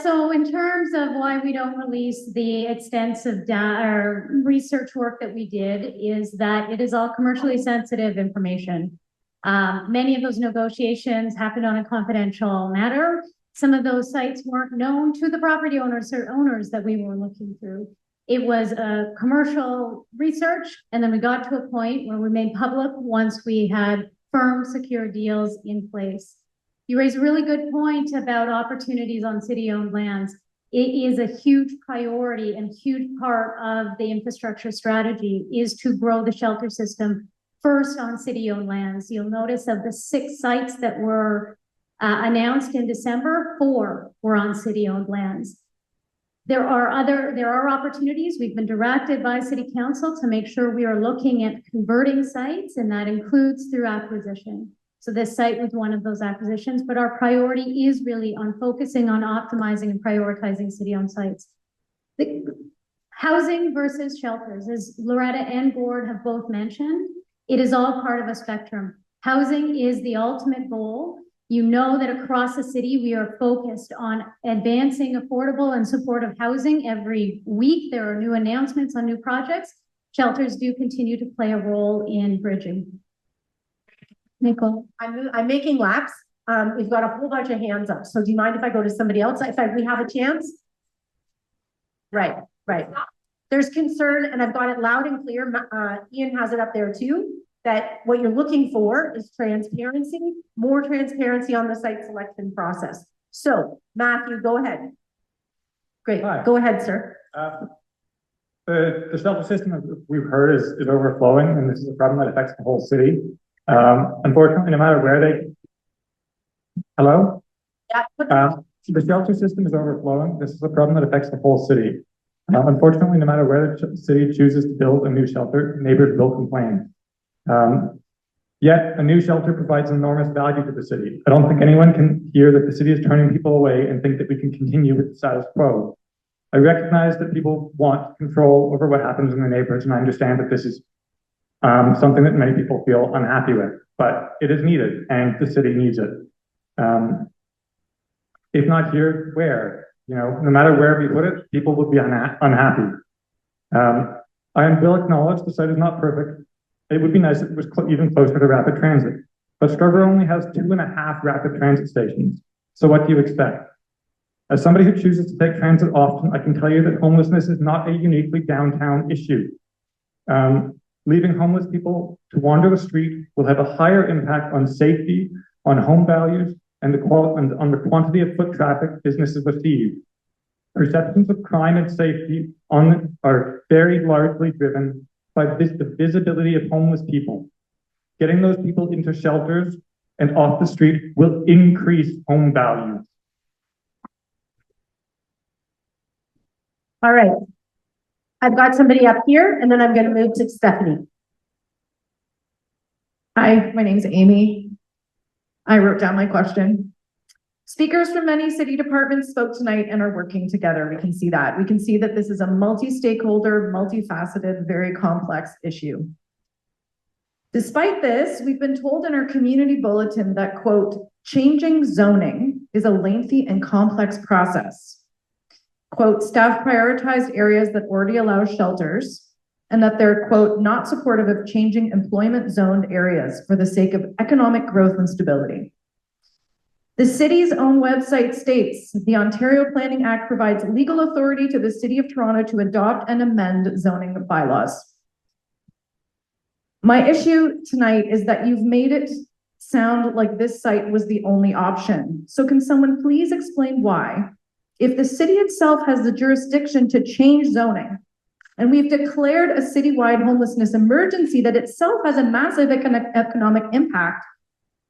So in terms of why we don't release the extensive data or research work that we did is that it is all commercially sensitive information. Many of those negotiations happened on a confidential matter. Some of those sites weren't known to the property owners or owners that we were looking through. It was a commercial research, and then we got to a point where we made public once we had firm, secure deals in place. You raise a really good point about opportunities on city-owned lands. It is a huge priority and huge part of the infrastructure strategy is to grow the shelter system first on city-owned lands. You'll notice of the 6 sites that were announced in December, 4 were on city-owned lands. There are opportunities. We've been directed by City Council to make sure we are looking at converting sites, and that includes through acquisition. So this site was one of those acquisitions, but our priority is really on focusing on optimizing and prioritizing city-owned sites. The housing versus shelters, as Loretta and Gord have both mentioned, it is all part of a spectrum. Housing is the ultimate goal. You know that across the city, we are focused on advancing affordable and supportive housing. Every week, there are new announcements on new projects. Shelters do continue to play a role in bridging. Nicole. I'm making laps. We've got a whole bunch of hands up. So do you mind if I go to somebody else? If we have a chance? Right. There's concern, and I've got it loud and clear. Ian has it up there too, that what you're looking for is transparency, more transparency on the site selection process. So Matthew, go ahead. Great. Hi. Go ahead, sir. The shelter system, as we've heard, is overflowing, and this is a problem that affects the whole city. Unfortunately, no matter where hello? Yeah. The shelter system is overflowing. This is a problem that affects the whole city. Unfortunately, no matter where the city chooses to build a new shelter, neighbors will complain. Yet a new shelter provides enormous value to the city. I don't think anyone can hear that the city is turning people away and think that we can continue with the status quo. I recognize that people want control over what happens in their neighborhoods, and I understand that this is something that many people feel unhappy with, but it is needed and the city needs it. If not here, where? No matter where we put it, people will be unhappy. I will acknowledge the site is not perfect. It would be nice if it was even closer to rapid transit, but Scarborough only has 2.5 rapid transit stations. So what do you expect? As somebody who chooses to take transit often, I can tell you that homelessness is not a uniquely downtown issue. Leaving homeless people to wander the street will have a higher impact on safety, on home values, and on the quantity of foot traffic businesses receive. Perceptions of crime and safety are very largely driven by the visibility of homeless people. Getting those people into shelters and off the street will increase home values. All right. I've got somebody up here, and then I'm going to move to Stephanie. Hi, my name's Amy. I wrote down my question. Speakers from many city departments spoke tonight and are working together. We can see that. We can see that this is a multi-stakeholder, multifaceted, very complex issue. Despite this, we've been told in our community bulletin that, quote, changing zoning is a lengthy and complex process. Quote, staff prioritized areas that already allow shelters and that they're, quote, not supportive of changing employment zoned areas for the sake of economic growth and stability. The city's own website states the Ontario Planning Act provides legal authority to the City of Toronto to adopt and amend zoning bylaws. My issue tonight is that you've made it sound like this site was the only option. So can someone please explain why? If the city itself has the jurisdiction to change zoning, and we've declared a citywide homelessness emergency that itself has a massive economic impact,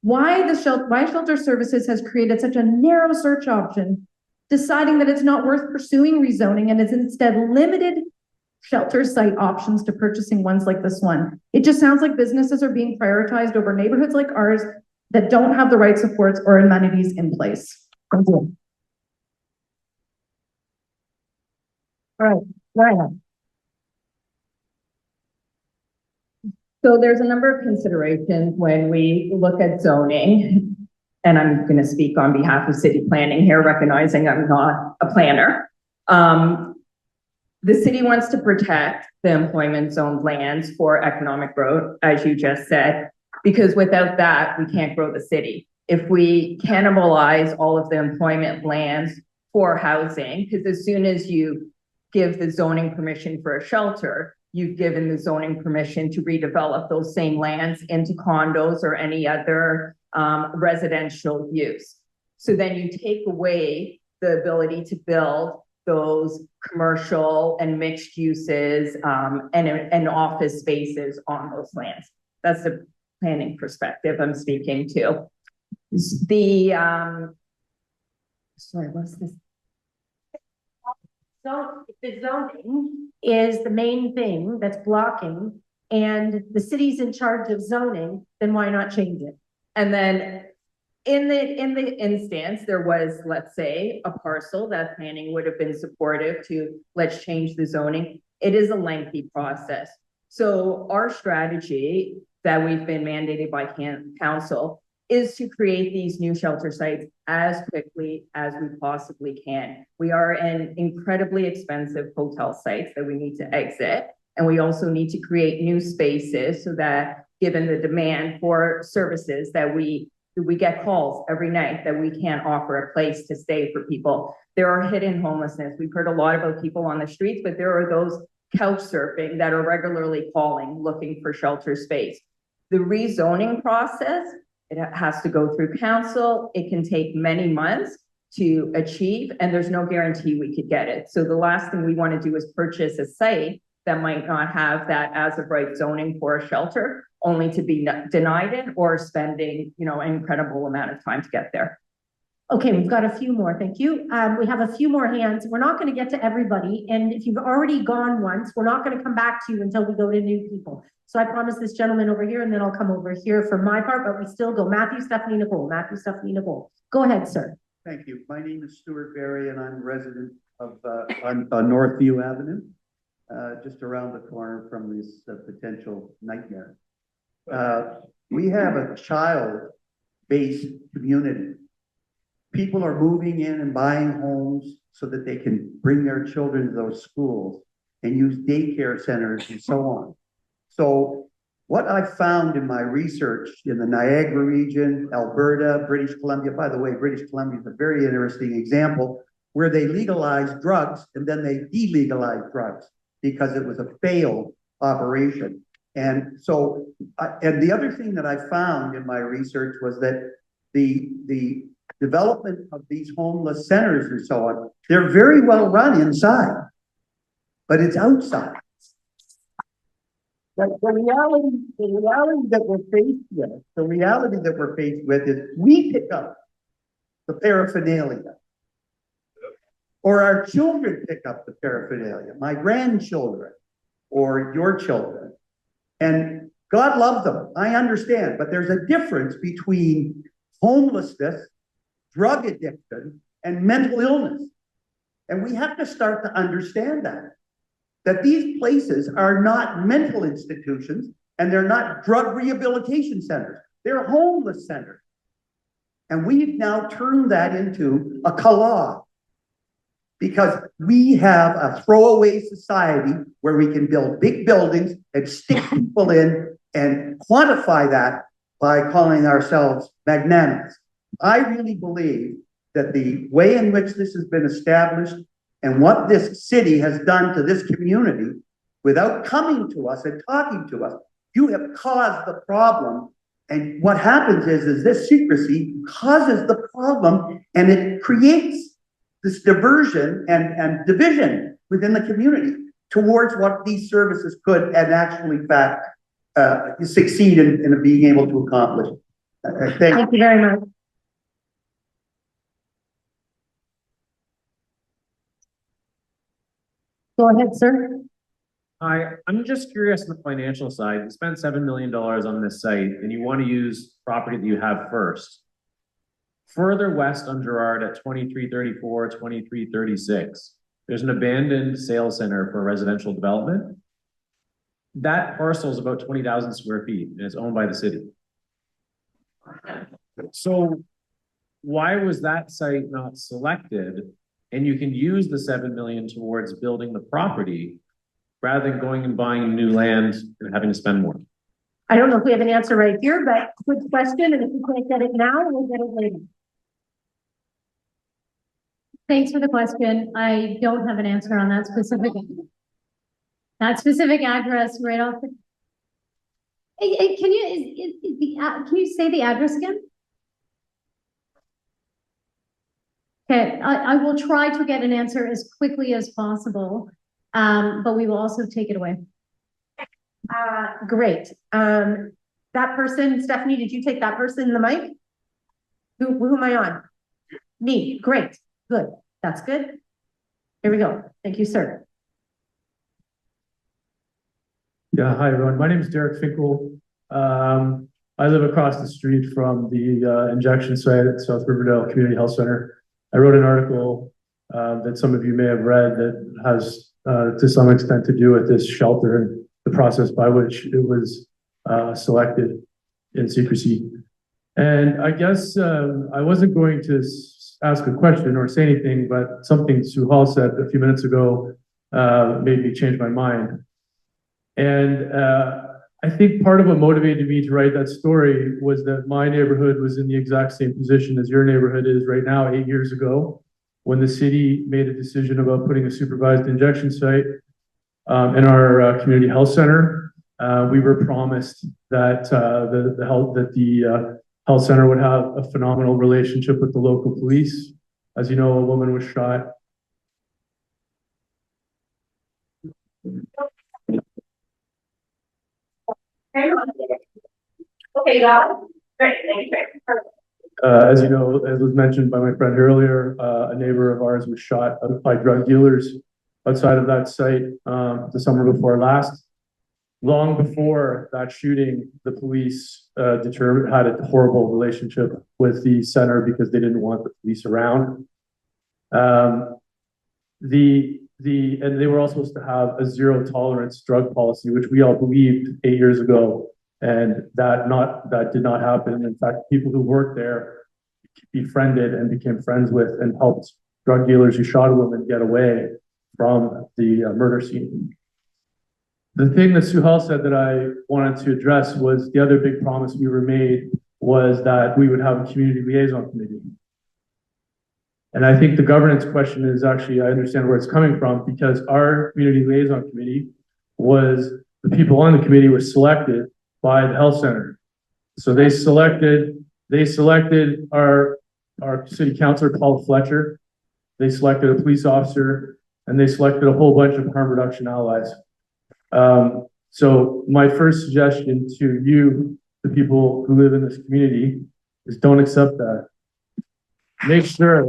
why Shelter Services has created such a narrow search option, deciding that it's not worth pursuing rezoning and has instead limited shelter site options to purchasing ones like this one. It just sounds like businesses are being prioritized over neighborhoods like ours that don't have the right supports or amenities in place. Thank you. All right, Ryan. So there's a number of considerations when we look at zoning, and I'm going to speak on behalf of city planning here, recognizing I'm not a planner. The city wants to protect the employment zone lands for economic growth, as you just said, because without that, we can't grow the city. If we cannibalize all of the employment lands for housing, because as soon as you give the zoning permission for a shelter, you've given the zoning permission to redevelop those same lands into condos or any other residential use. So then you take away the ability to build those commercial and mixed uses and office spaces on those lands. That's the planning perspective I'm speaking to. Sorry, what's this? So if the zoning is the main thing that's blocking and the city's in charge of zoning, then why not change it? And then in the instance, there was, let's say, a parcel that planning would have been supportive to, let's change the zoning. It is a lengthy process. So our strategy that we've been mandated by council is to create these new shelter sites as quickly as we possibly can. We are in incredibly expensive hotel sites that we need to exit. And we also need to create new spaces so that given the demand for services that we get calls every night that we can't offer a place to stay for people. There are hidden homelessness. We've heard a lot about people on the streets, but there are those couch surfing that are regularly calling, looking for shelter space. The rezoning process, it has to go through council. It can take many months to achieve, and there's no guarantee we could get it. So the last thing we want to do is purchase a site that might not have that as of right zoning for a shelter, only to be denied it or spending, an incredible amount of time to get there. Okay, we've got a few more, thank you. We have a few more hands. We're not going to get to everybody. And if you've already gone once, we're not going to come back to you until we go to new people. So I promise this gentleman over here, and then I'll come over here for my part, but we still go Matthew, Stephanie, Nicole, Matthew, Stephanie, Nicole. Go ahead, sir. Thank you. My name is Stuart Berry, and I'm a resident of on Northview Avenue, just around the corner from this potential nightmare. We have a child-based community. People are moving in and buying homes so that they can bring their children to those schools and use daycare centers and so on. So what I found in my research in the Niagara region, Alberta, British Columbia, by the way, British Columbia is a very interesting example where they legalized drugs and then they delegalized drugs because it was a failed operation. And so, and the other thing that I found in my research was that the development of these homeless centers and so on, they're very well run inside, but it's outside. But the reality that we're faced with, is we pick up the paraphernalia. Or our children pick up the paraphernalia, my grandchildren or your children. And God loves them, I understand, but there's a difference between homelessness, drug addiction, and mental illness. And we have to start to understand that these places are not mental institutions and they're not drug rehabilitation centers. They're homeless centers. And we've now turned that into a collage because we have a throwaway society where we can build big buildings and stick people in and quantify that by calling ourselves magnanimous. I really believe that the way in which this has been established and what this city has done to this community without coming to us and talking to us, you have caused the problem. And what happens is this secrecy causes the problem and it creates this diversion and division within the community towards what these services could and actually, in fact, succeed in being able to accomplish. Thank you very much. Go ahead, sir. Hi, I'm just curious on the financial side. You spent $7 million on this site and you want to use property that you have first. Further west on Gerard at 2334, 2336, there's an abandoned sales center for residential development. That parcel is about 20,000 square feet and it's owned by the city. So why was that site not selected? And you can use the 7 million towards building the property rather than going and buying new land and having to spend more. I don't know if we have an answer right here, but good question. And if we can't get it now, we'll get it later. Thanks for the question. I don't have an answer on that specific address right off the. Can you say the address again? Okay, I will try to get an answer as quickly as possible, but we will also take it away. Great. That person, Stephanie, did you take that person in the mic? Who am I on? Me. Great. Good. That's good. Here we go. Thank you, sir. Yeah, hi everyone. My name is Derek Finkel. I live across the street from the injection site at South Riverdale Community Health Center. I wrote an article that some of you may have read that has to some extent to do with this shelter and the process by which it was selected in secrecy. And I guess I wasn't going to ask a question or say anything, but something Sue Hall said a few minutes ago made me change my mind. And I think part of what motivated me to write that story was that my neighborhood was in the exact same position as your neighborhood is right now 8 years ago, when the city made a decision about putting a supervised injection site in our community health center. We were promised that the health center would have a phenomenal relationship with the local police. As you know, a woman was shot. Okay, got it. Great, thank you. As you know, as was mentioned by my friend earlier, a neighbor of ours was shot by drug dealers outside of that site the summer before last. Long before that shooting, the police had a horrible relationship with the center because they didn't want the police around. And they were also supposed to have a zero tolerance drug policy, which we all believed 8 years ago. And that did not happen. In fact, people who worked there befriended and became friends with and helped drug dealers who shot a woman get away from the murder scene. The thing that Sue Hall said that I wanted to address was the other big promise we were made was that we would have a community liaison committee. And I think the governance question is actually, I understand where it's coming from, because our community liaison committee was, the people on the committee were selected by the health center. So they selected our city councilor, Paul Fletcher. They selected a police officer, and they selected a whole bunch of harm reduction allies. So my first suggestion to you, the people who live in this community, is don't accept that. Make sure,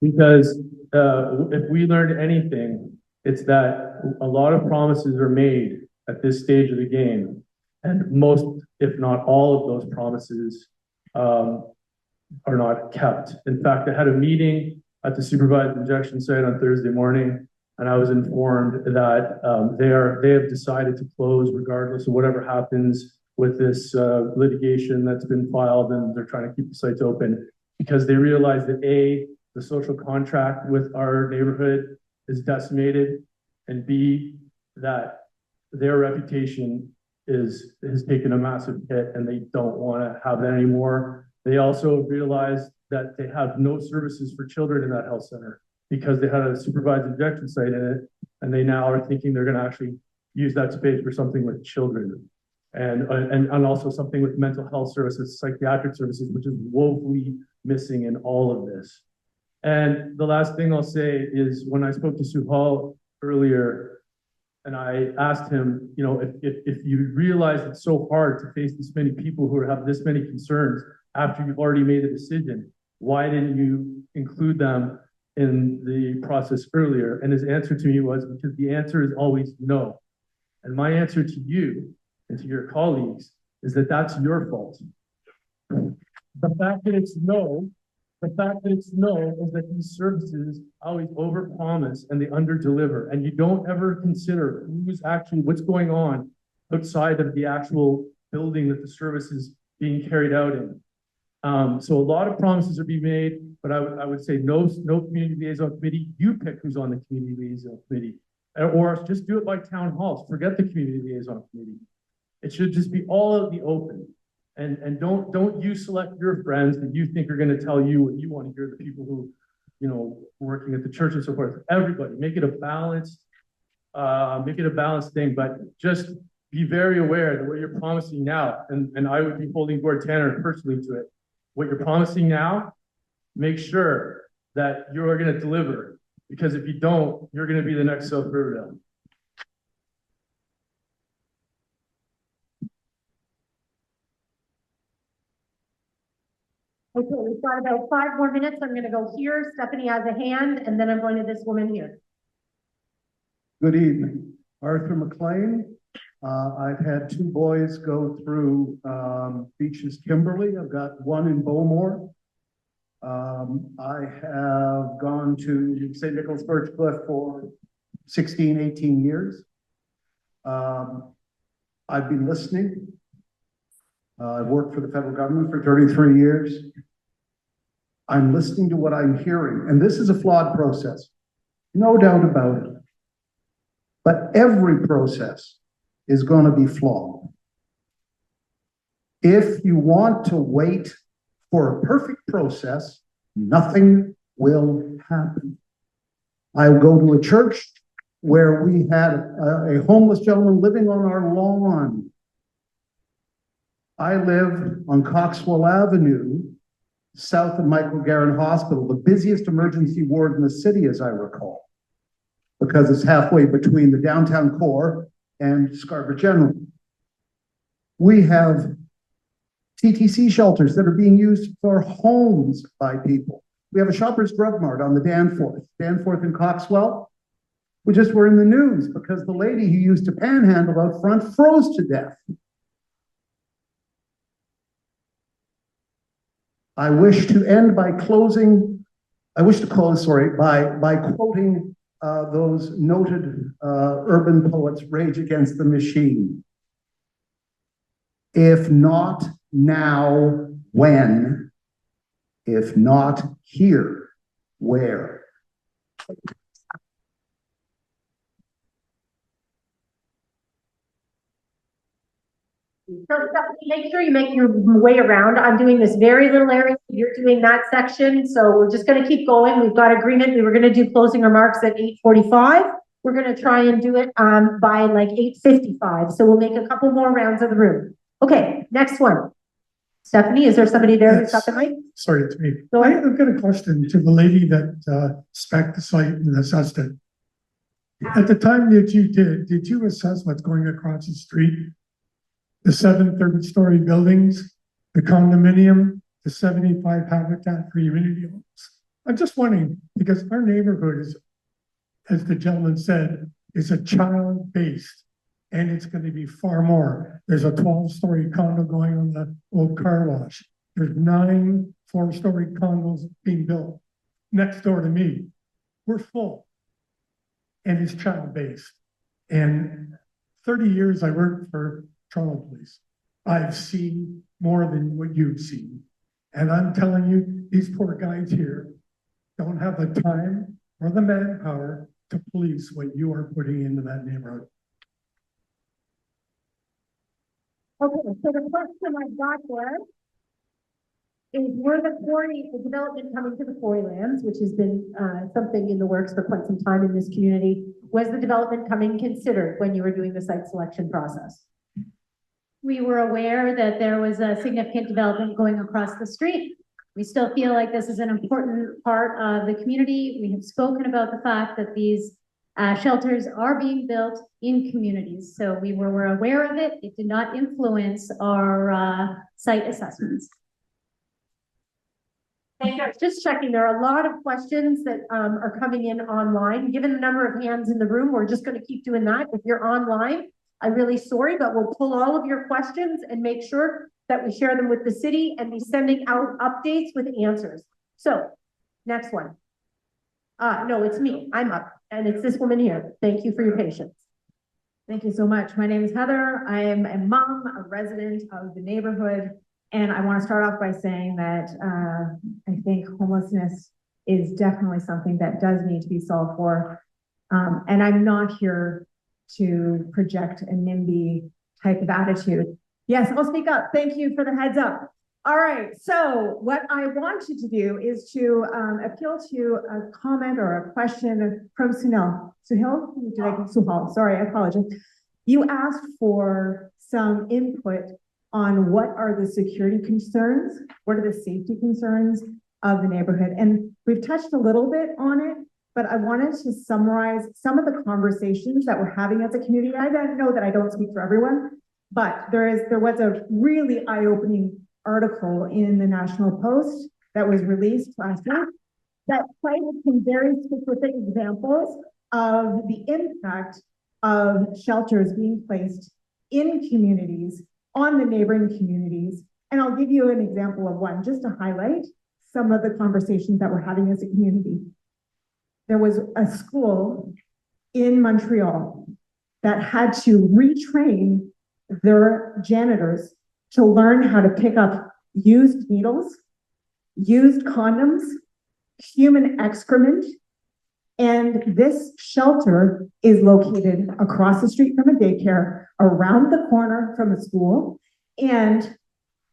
because if we learned anything, it's that a lot of promises are made at this stage of the game, and most, if not all of those promises are not kept. In fact, I had a meeting at the supervised injection site on Thursday morning, and I was informed that they have decided to close regardless of whatever happens with this litigation that's been filed, and they're trying to keep the sites open because they realize that A, the social contract with our neighborhood is decimated, and B, that their reputation has taken a massive hit and they don't want to have that anymore. They also realize that they have no services for children in that health center because they had a supervised injection site in it, and they now are thinking they're going to actually use that space for something with children and also something with mental health services, psychiatric services, which is woefully missing in all of this. And the last thing I'll say is, when I spoke to Sue Hall earlier, and I asked him, you know, if you realize it's so hard to face this many people who have this many concerns after you've already made a decision, why didn't you include them in the process earlier? And his answer to me was, because the answer is always no. And my answer to you and to your colleagues is that that's your fault. The fact that it's no is that these services always overpromise and they underdeliver, and you don't ever consider what's going on outside of the actual building that the service is being carried out in. So a lot of promises are being made, but I would say no community liaison committee. You pick who's on the community liaison committee, or just do it by town halls. Forget the community liaison committee. It should just be all out in the open. And don't you select your friends that you think are going to tell you what you want to hear, the people who, you know, working at the church and so forth. Everybody, make it a balanced thing, but just be very aware that what you're promising now, and I would be holding Gord Tanner personally to it. What you're promising now, make sure that you're going to deliver, because if you don't, you're going to be the next South Riverdale. Okay, we've got about 5 more minutes. I'm going to go here. Stephanie has a hand, and then I'm going to this woman here. Good evening. Arthur McLean. I've had two boys go through Beaches Kimberly. I've got one in Bowmore. I have gone to St. Nicholas Birchcliff for 16, 18 years. I've been listening. I've worked for the federal government for 33 years. I'm listening to what I'm hearing, and this is a flawed process, no doubt about it. But every process is going to be flawed. If you want to wait for a perfect process, nothing will happen. I go to a church where we had a homeless gentleman living on our lawn. I live on Coxwell Avenue, south of Michael Garron Hospital, the busiest emergency ward in the city, as I recall, because it's halfway between the downtown core and Scarborough General. We have TTC shelters that are being used for homes by people. We have a Shoppers Drug Mart on the Danforth and Coxwell. We just were in the news because the lady who used to panhandle out front froze to death. I wish to end by closing, by quoting those noted urban poets, Rage Against the Machine. If not now, when? If not here, where? So make sure you make your way around. I'm doing this very little area. You're doing that section. So we're just going to keep going. We've got agreement. We were going to do closing remarks at 8:45. We're going to try and do it by like 8:55. So we'll make a couple more rounds of the room. Okay, next one. Stephanie, is there somebody there who's got the mic? Sorry, it's me. Go ahead. I've got a question to the lady that spec'd the site and assessed it. At the time that you did you assess what's going across the street? The 7 30-story buildings, the condominium, the 75 Habitat for Humanity homes. I'm just wondering, because our neighborhood is, as the gentleman said, is a child-based, and it's going to be far more. There's a 12-story condo going on the old car wash. There's 9 4-story condos being built next door to me. We're full, and it's child-based. And 30 years I worked for Toronto Police. I've seen more than what you've seen. And I'm telling you, these poor guys here don't have the time or the manpower to police what you are putting into that neighborhood. Okay, so the question I've got there is, were the development coming to the quarry lands, which has been something in the works for quite some time in this community, was the development coming considered when you were doing the site selection process? We were aware that there was a significant development going across the street. We still feel like this is an important part of the community. We have spoken about the fact that these shelters are being built in communities. So we were aware of it. It did not influence our site assessments. Thank you. Just checking, there are a lot of questions that are coming in online. Given the number of hands in the room, we're just going to keep doing that. If you're online, I'm really sorry, but we'll pull all of your questions and make sure that we share them with the city and be sending out updates with answers. So, next one. No, it's me. I'm up, and it's this woman here. Thank you for your patience. Thank you so much. My name is Heather. I am a mom, a resident of the neighborhood, and I want to start off by saying that I think homelessness is definitely something that does need to be solved for. And I'm not here to project a NIMBY type of attitude. Yes, I'll speak up. Thank you for the heads up. All right, so what I wanted to do is to appeal to a comment or a question from Sunil. Suhal, sorry, I apologize. You asked for some input on what are the security concerns, what are the safety concerns of the neighborhood. And we've touched a little bit on it, but I wanted to summarize some of the conversations that we're having as a community. I know that I don't speak for everyone, but there was a really eye-opening article in the National Post that was released last week that cited some very specific examples of the impact of shelters being placed in communities, on the neighboring communities. And I'll give you an example of one, just to highlight some of the conversations that we're having as a community. There was a school in Montreal that had to retrain their janitors to learn how to pick up used needles, used condoms, human excrement. And this shelter is located across the street from a daycare, around the corner from a school. And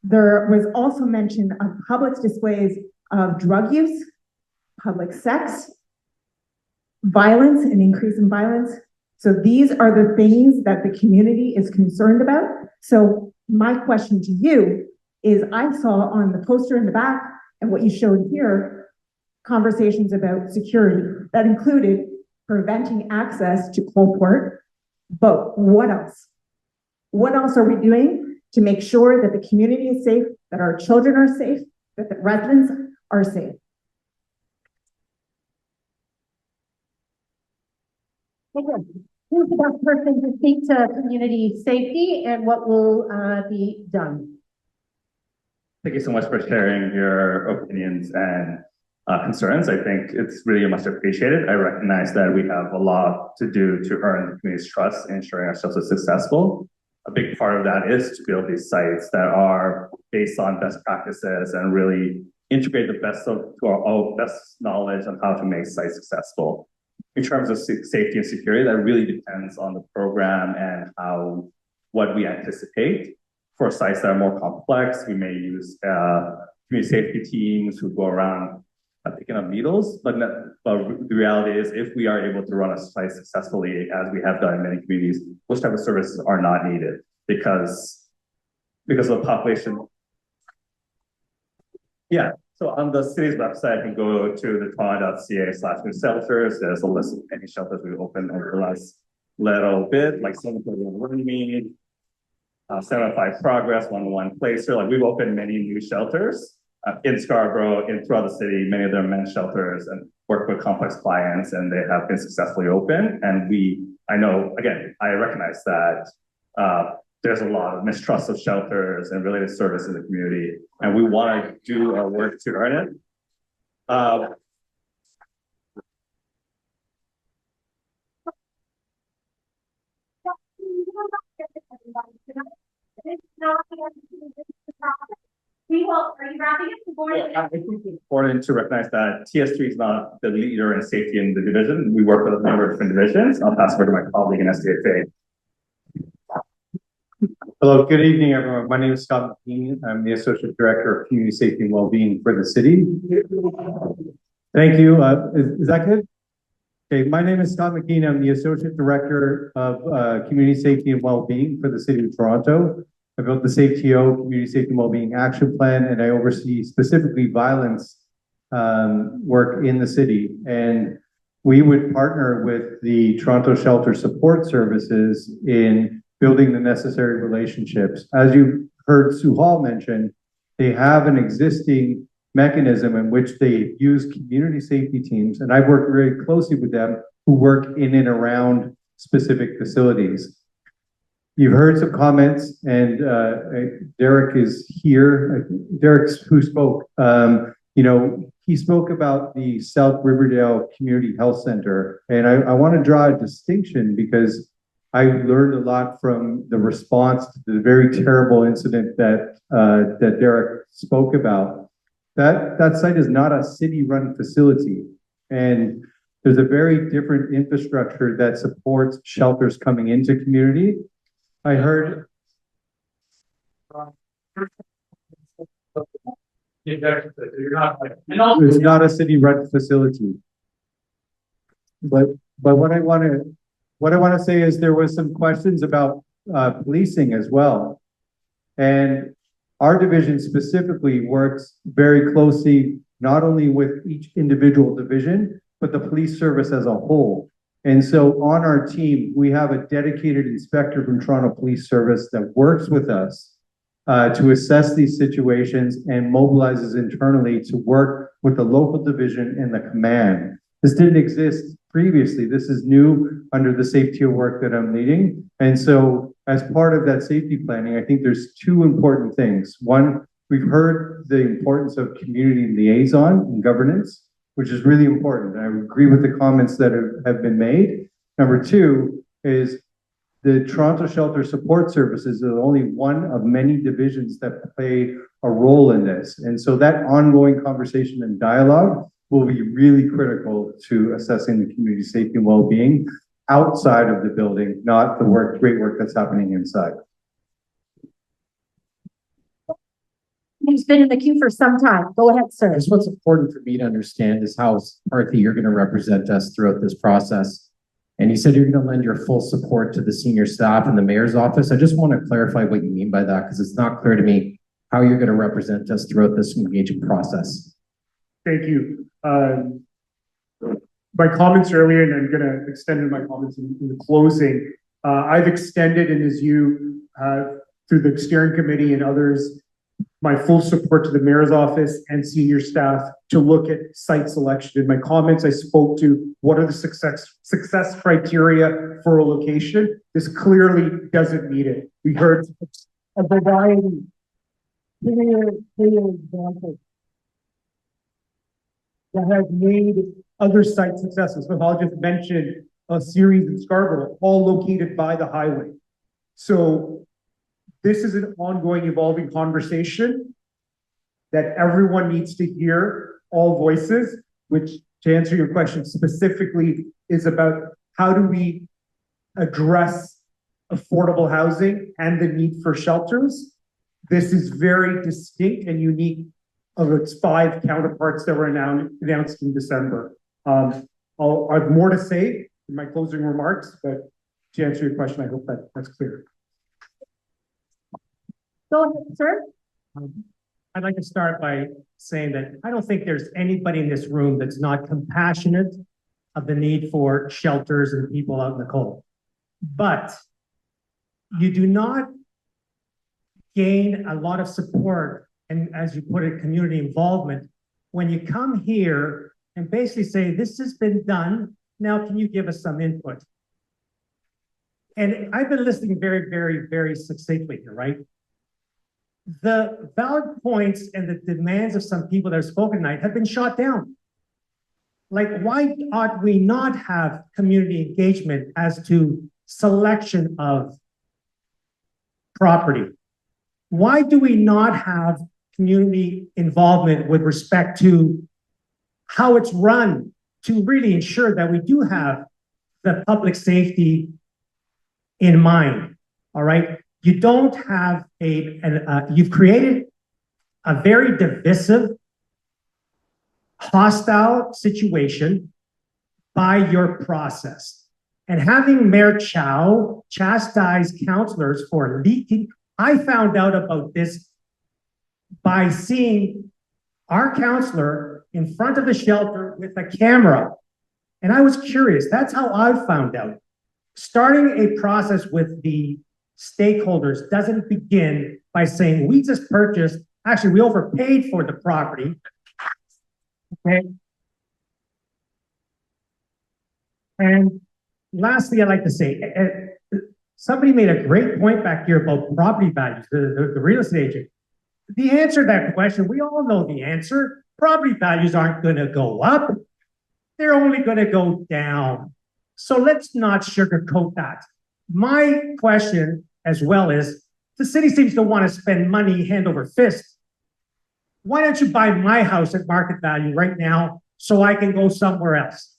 there was also mention of public displays of drug use, public sex, violence, and increase in violence. So these are the things that the community is concerned about. So my question to you is, I saw on the poster in the back and what you showed here, conversations about security that included preventing access to Coalport. But what else? What else are we doing to make sure that the community is safe, that our children are safe, that the residents are safe? Who's the best person to speak to community safety and what will be done? Thank you so much for sharing your opinions and concerns. I think it's really much appreciated. I recognize that we have a lot to do to earn the community's trust and ensuring ourselves are successful. A big part of that is to build these sites that are based on best practices and really integrate the best of to our own best knowledge on how to make sites successful. In terms of safety and security, that really depends on the program and what we anticipate. For sites that are more complex, we may use community safety teams who go around picking up needles. But the reality is, if we are able to run a site successfully, as we have done in many communities, those type of services are not needed because of the population. Yeah. So on the city's website, you can go to the toronto.ca/new shelters. There's a list of any shelters we opened over the last little bit, like 731 Runnymede, 705 Progress, 101 Placer. Like, we've opened many new shelters in Scarborough, throughout the city. Many of them men's shelters, and work with complex clients, and they have been successfully open. And I know, again, I recognize that there's a lot of mistrust of shelters and related service in the community, and we want to do our work to earn it. Are you wrapping it? I think it's important to recognize that TS3 is not the leader in safety in the division. We work with a number of different divisions. I'll pass over to my colleague in SDFA. Hello, good evening, everyone. My name is Scott McKean. I'm the Associate Director of Community Safety and Wellbeing for the city. Thank you. Is that good? Okay, my name is Scott McKean. I'm the Associate Director of Community Safety and Wellbeing for the City of Toronto. I built the SafeTO, Community Safety and Wellbeing Action Plan, and I oversee specifically violence work in the city. And we would partner with the Toronto Shelter Support Services in building the necessary relationships. As you heard Suhal mention, they have an existing mechanism in which they use community safety teams, and I've worked very closely with them, who work in and around specific facilities. You've heard some comments, and Derek is here. Derek's who spoke. He spoke about the South Riverdale Community Health Center, and I want to draw a distinction because I learned a lot from the response to the very terrible incident that Derek spoke about. That site is not a city-run facility, and there's a very different infrastructure that supports shelters coming into community. I heard. It's not a city-run facility. But what I want to say is there was some questions about policing as well. And our division specifically works very closely, not only with each individual division, but the police service as a whole. And so on our team, we have a dedicated inspector from Toronto Police Service that works with us to assess these situations and mobilizes internally to work with the local division and the command. This didn't exist previously. This is new under the safety work that I'm leading. And so as part of that safety planning, I think there's two important things. One, we've heard the importance of community liaison and governance, which is really important. I agree with the comments that have been made. Number two is the Toronto Shelter Support Services is only one of many divisions that play a role in this. And so that ongoing conversation and dialogue will be really critical to assessing the community safety and well-being outside of the building, not the great work that's happening inside. He's been in the queue for some time. Go ahead, sir. Just what's important for me to understand is how, Arthur, you're going to represent us throughout this process. And you said you're going to lend your full support to the senior staff in the mayor's office. I just want to clarify what you mean by that, because it's not clear to me how you're going to represent us throughout this engaging process. Thank you. My comments earlier, and I'm going to extend in my comments in the closing. I've extended, and as you, through the steering committee and others, my full support to the mayor's office and senior staff to look at site selection. In my comments, I spoke to what are the success criteria for a location. This clearly doesn't meet it. We heard a variety. Clear examples that have made other site successes. But I'll just mention a series in Scarborough, all located by the highway. So this is an ongoing, evolving conversation that everyone needs to hear, all voices, which, to answer your question specifically, is about how do we address affordable housing and the need for shelters. This is very distinct and unique of its 5 counterparts that were announced in December. I have more to say in my closing remarks, but to answer your question, I hope that's clear. Go ahead, sir. I'd like to start by saying that I don't think there's anybody in this room that's not compassionate of the need for shelters and people out in the cold. But you do not gain a lot of support and, as you put it, community involvement when you come here and basically say, this has been done, now can you give us some input? And I've been listening very, very, very succinctly here, right? The valid points and the demands of some people that have spoken tonight have been shot down. Like, why ought we not have community engagement as to selection of property? Why do we not have community involvement with respect to how it's run to really ensure that we do have the public safety in mind? All right. You don't have you've created a very divisive, hostile situation by your process. And having Mayor Chow chastise councillors for leaking, I found out about this by seeing our councillor in front of the shelter with a camera. And I was curious, that's how I found out. Starting a process with the stakeholders doesn't begin by saying, we just purchased, actually, we overpaid for the property. Okay. And lastly, I'd like to say, somebody made a great point back here about property values, the real estate agent. The answer to that question, we all know the answer. Property values aren't going to go up. They're only going to go down. So let's not sugarcoat that. My question as well is, the city seems to want to spend money hand over fist. Why don't you buy my house at market value right now so I can go somewhere else?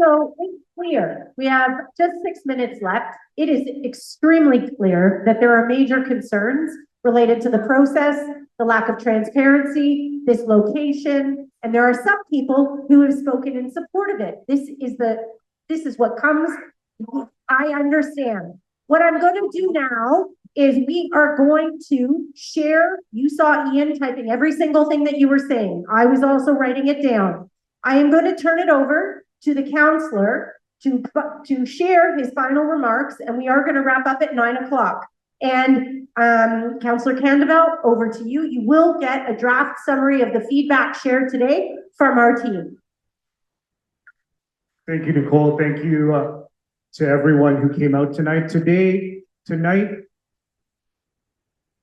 So it's clear. We have just 6 minutes left. It is extremely clear that there are major concerns related to the process, the lack of transparency, this location, and there are some people who have spoken in support of it. This is what comes. I understand. What I'm going to do now is we are going to share. You saw Ian typing every single thing that you were saying. I was also writing it down. I am going to turn it over to the counselor to share his final remarks, and we are going to wrap up at 9 o'clock. And Councillor Candeville, over to you. You will get a draft summary of the feedback shared today from our team. Thank you, Nicole. Thank you to everyone who came out tonight. Tonight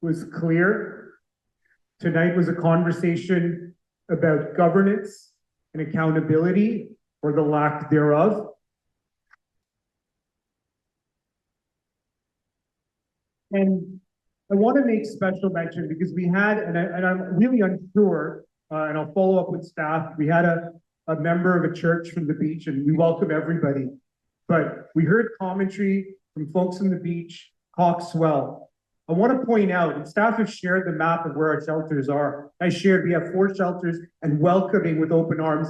was clear. Tonight was a conversation about governance and accountability, or the lack thereof. And I want to make special mention because we had, and I'm really unsure, and I'll follow up with staff. We had a member of a church from the beach, and we welcome everybody. But we heard commentary from folks on the beach, Coxwell. I want to point out, and staff have shared the map of where our shelters are. I shared, we have 4 shelters and welcoming with open arms,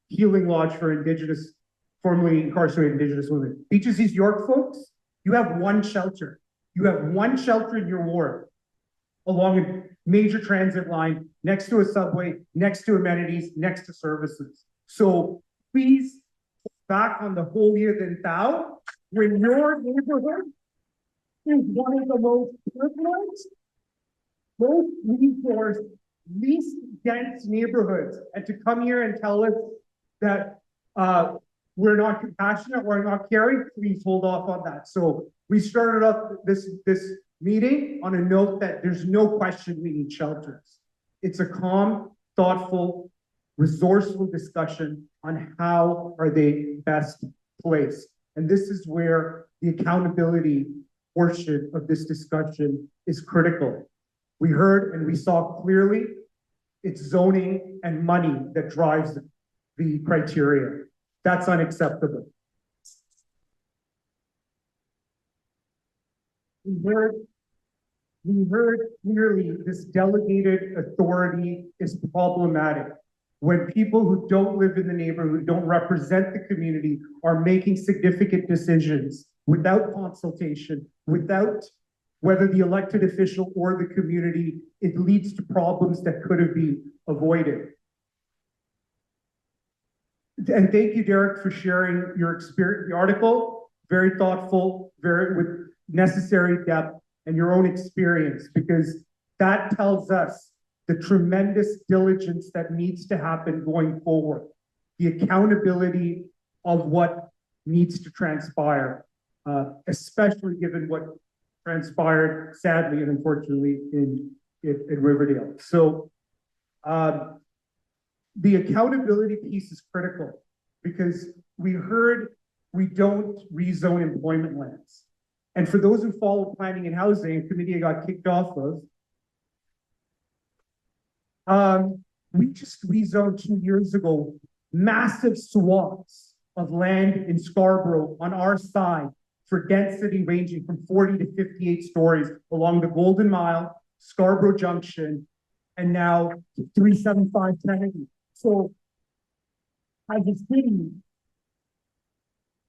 Healing Lodge for Indigenous, formerly incarcerated Indigenous women. Beaches East York folks, you have 1 shelter. You have 1 shelter in your ward along a major transit line, next to a subway, next to amenities, next to services. So please back on the holier than thou when your neighborhood is one of the most privileged, most resourced, least dense neighborhoods. And to come here and tell us that we're not compassionate, we're not caring, please hold off on that. So we started off this meeting on a note that there's no question we need shelters. It's a calm, thoughtful, resourceful discussion on how are they best placed. And this is where the accountability portion of this discussion is critical. We heard and we saw clearly it's zoning and money that drives the criteria. That's unacceptable. We heard clearly this delegated authority is problematic. When people who don't live in the neighborhood, who don't represent the community, are making significant decisions without consultation, without whether the elected official or the community, it leads to problems that could have been avoided. And thank you, Derek, for sharing your experience, the article, very thoughtful, very with necessary depth and your own experience, because that tells us the tremendous diligence that needs to happen going forward, the accountability of what needs to transpire, especially given what transpired sadly and unfortunately in Riverdale. So the accountability piece is critical because we heard we don't rezone employment lands. And for those who follow planning and housing, a committee I got kicked off of, we just rezoned 2 years ago, massive swaths of land in Scarborough on our side for density ranging from 40 to 58 stories along the Golden Mile, Scarborough Junction, and now 375 Kennedy. So as a city,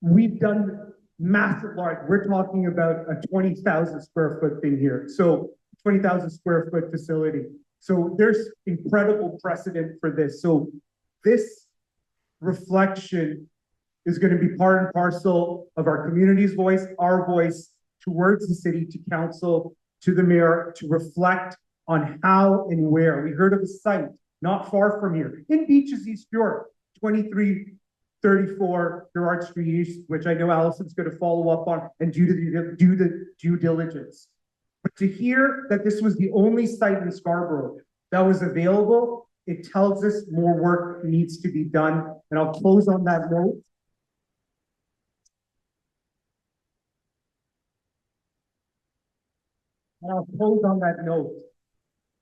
we've done massive, like we're talking about a 20,000 square foot thing here. So 20,000 square foot facility. So there's incredible precedent for this. So this reflection is going to be part and parcel of our community's voice, our voice towards the city, to council, to the mayor, to reflect on how and where. We heard of a site not far from here in Beaches East York, 2334 Gerard Street East, which I know Allison's going to follow up on and do the due diligence. But to hear that this was the only site in Scarborough that was available, it tells us more work needs to be done. And I'll close on that note.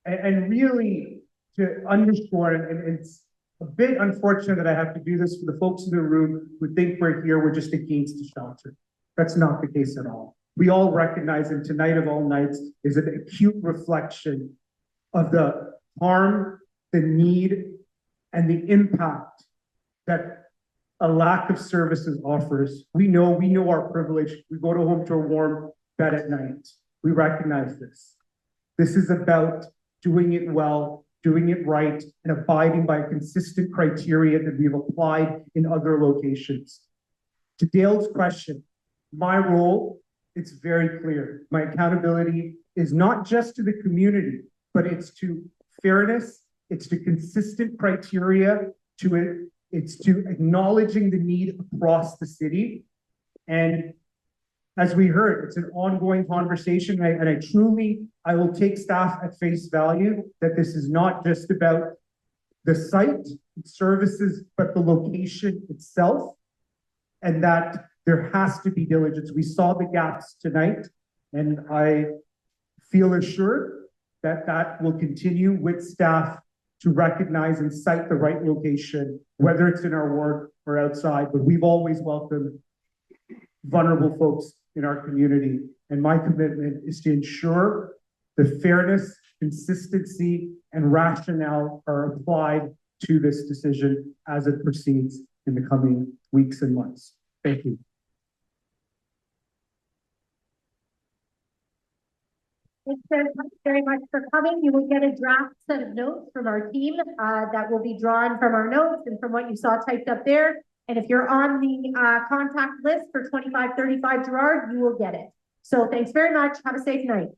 And really to underscore, and it's a bit unfortunate that I have to do this for the folks in the room who think we're just against the shelter. That's not the case at all. We all recognize, and tonight of all nights is an acute reflection of the harm, the need, and the impact that a lack of services offers. We know our privilege. We go home to a warm bed at night. We recognize this. This is about doing it well, doing it right, and abiding by consistent criteria that we've applied in other locations. To Dale's question, my role, it's very clear. My accountability is not just to the community, but it's to fairness, it's to consistent criteria, it's to acknowledging the need across the city. And as we heard, it's an ongoing conversation, and I will take staff at face value that this is not just about the site, services, but the location itself, and that there has to be diligence. We saw the gaps tonight, and I feel assured that that will continue with staff to recognize and cite the right location, whether it's in our ward or outside, but we've always welcomed vulnerable folks in our community. And my commitment is to ensure the fairness, consistency, and rationale are applied to this decision as it proceeds in the coming weeks and months. Thank you. Thanks very much for coming. You will get a draft set of notes from our team that will be drawn from our notes and from what you saw typed up there. And if you're on the contact list for 2535 Gerrard, you will get it. So thanks very much. Have a safe night.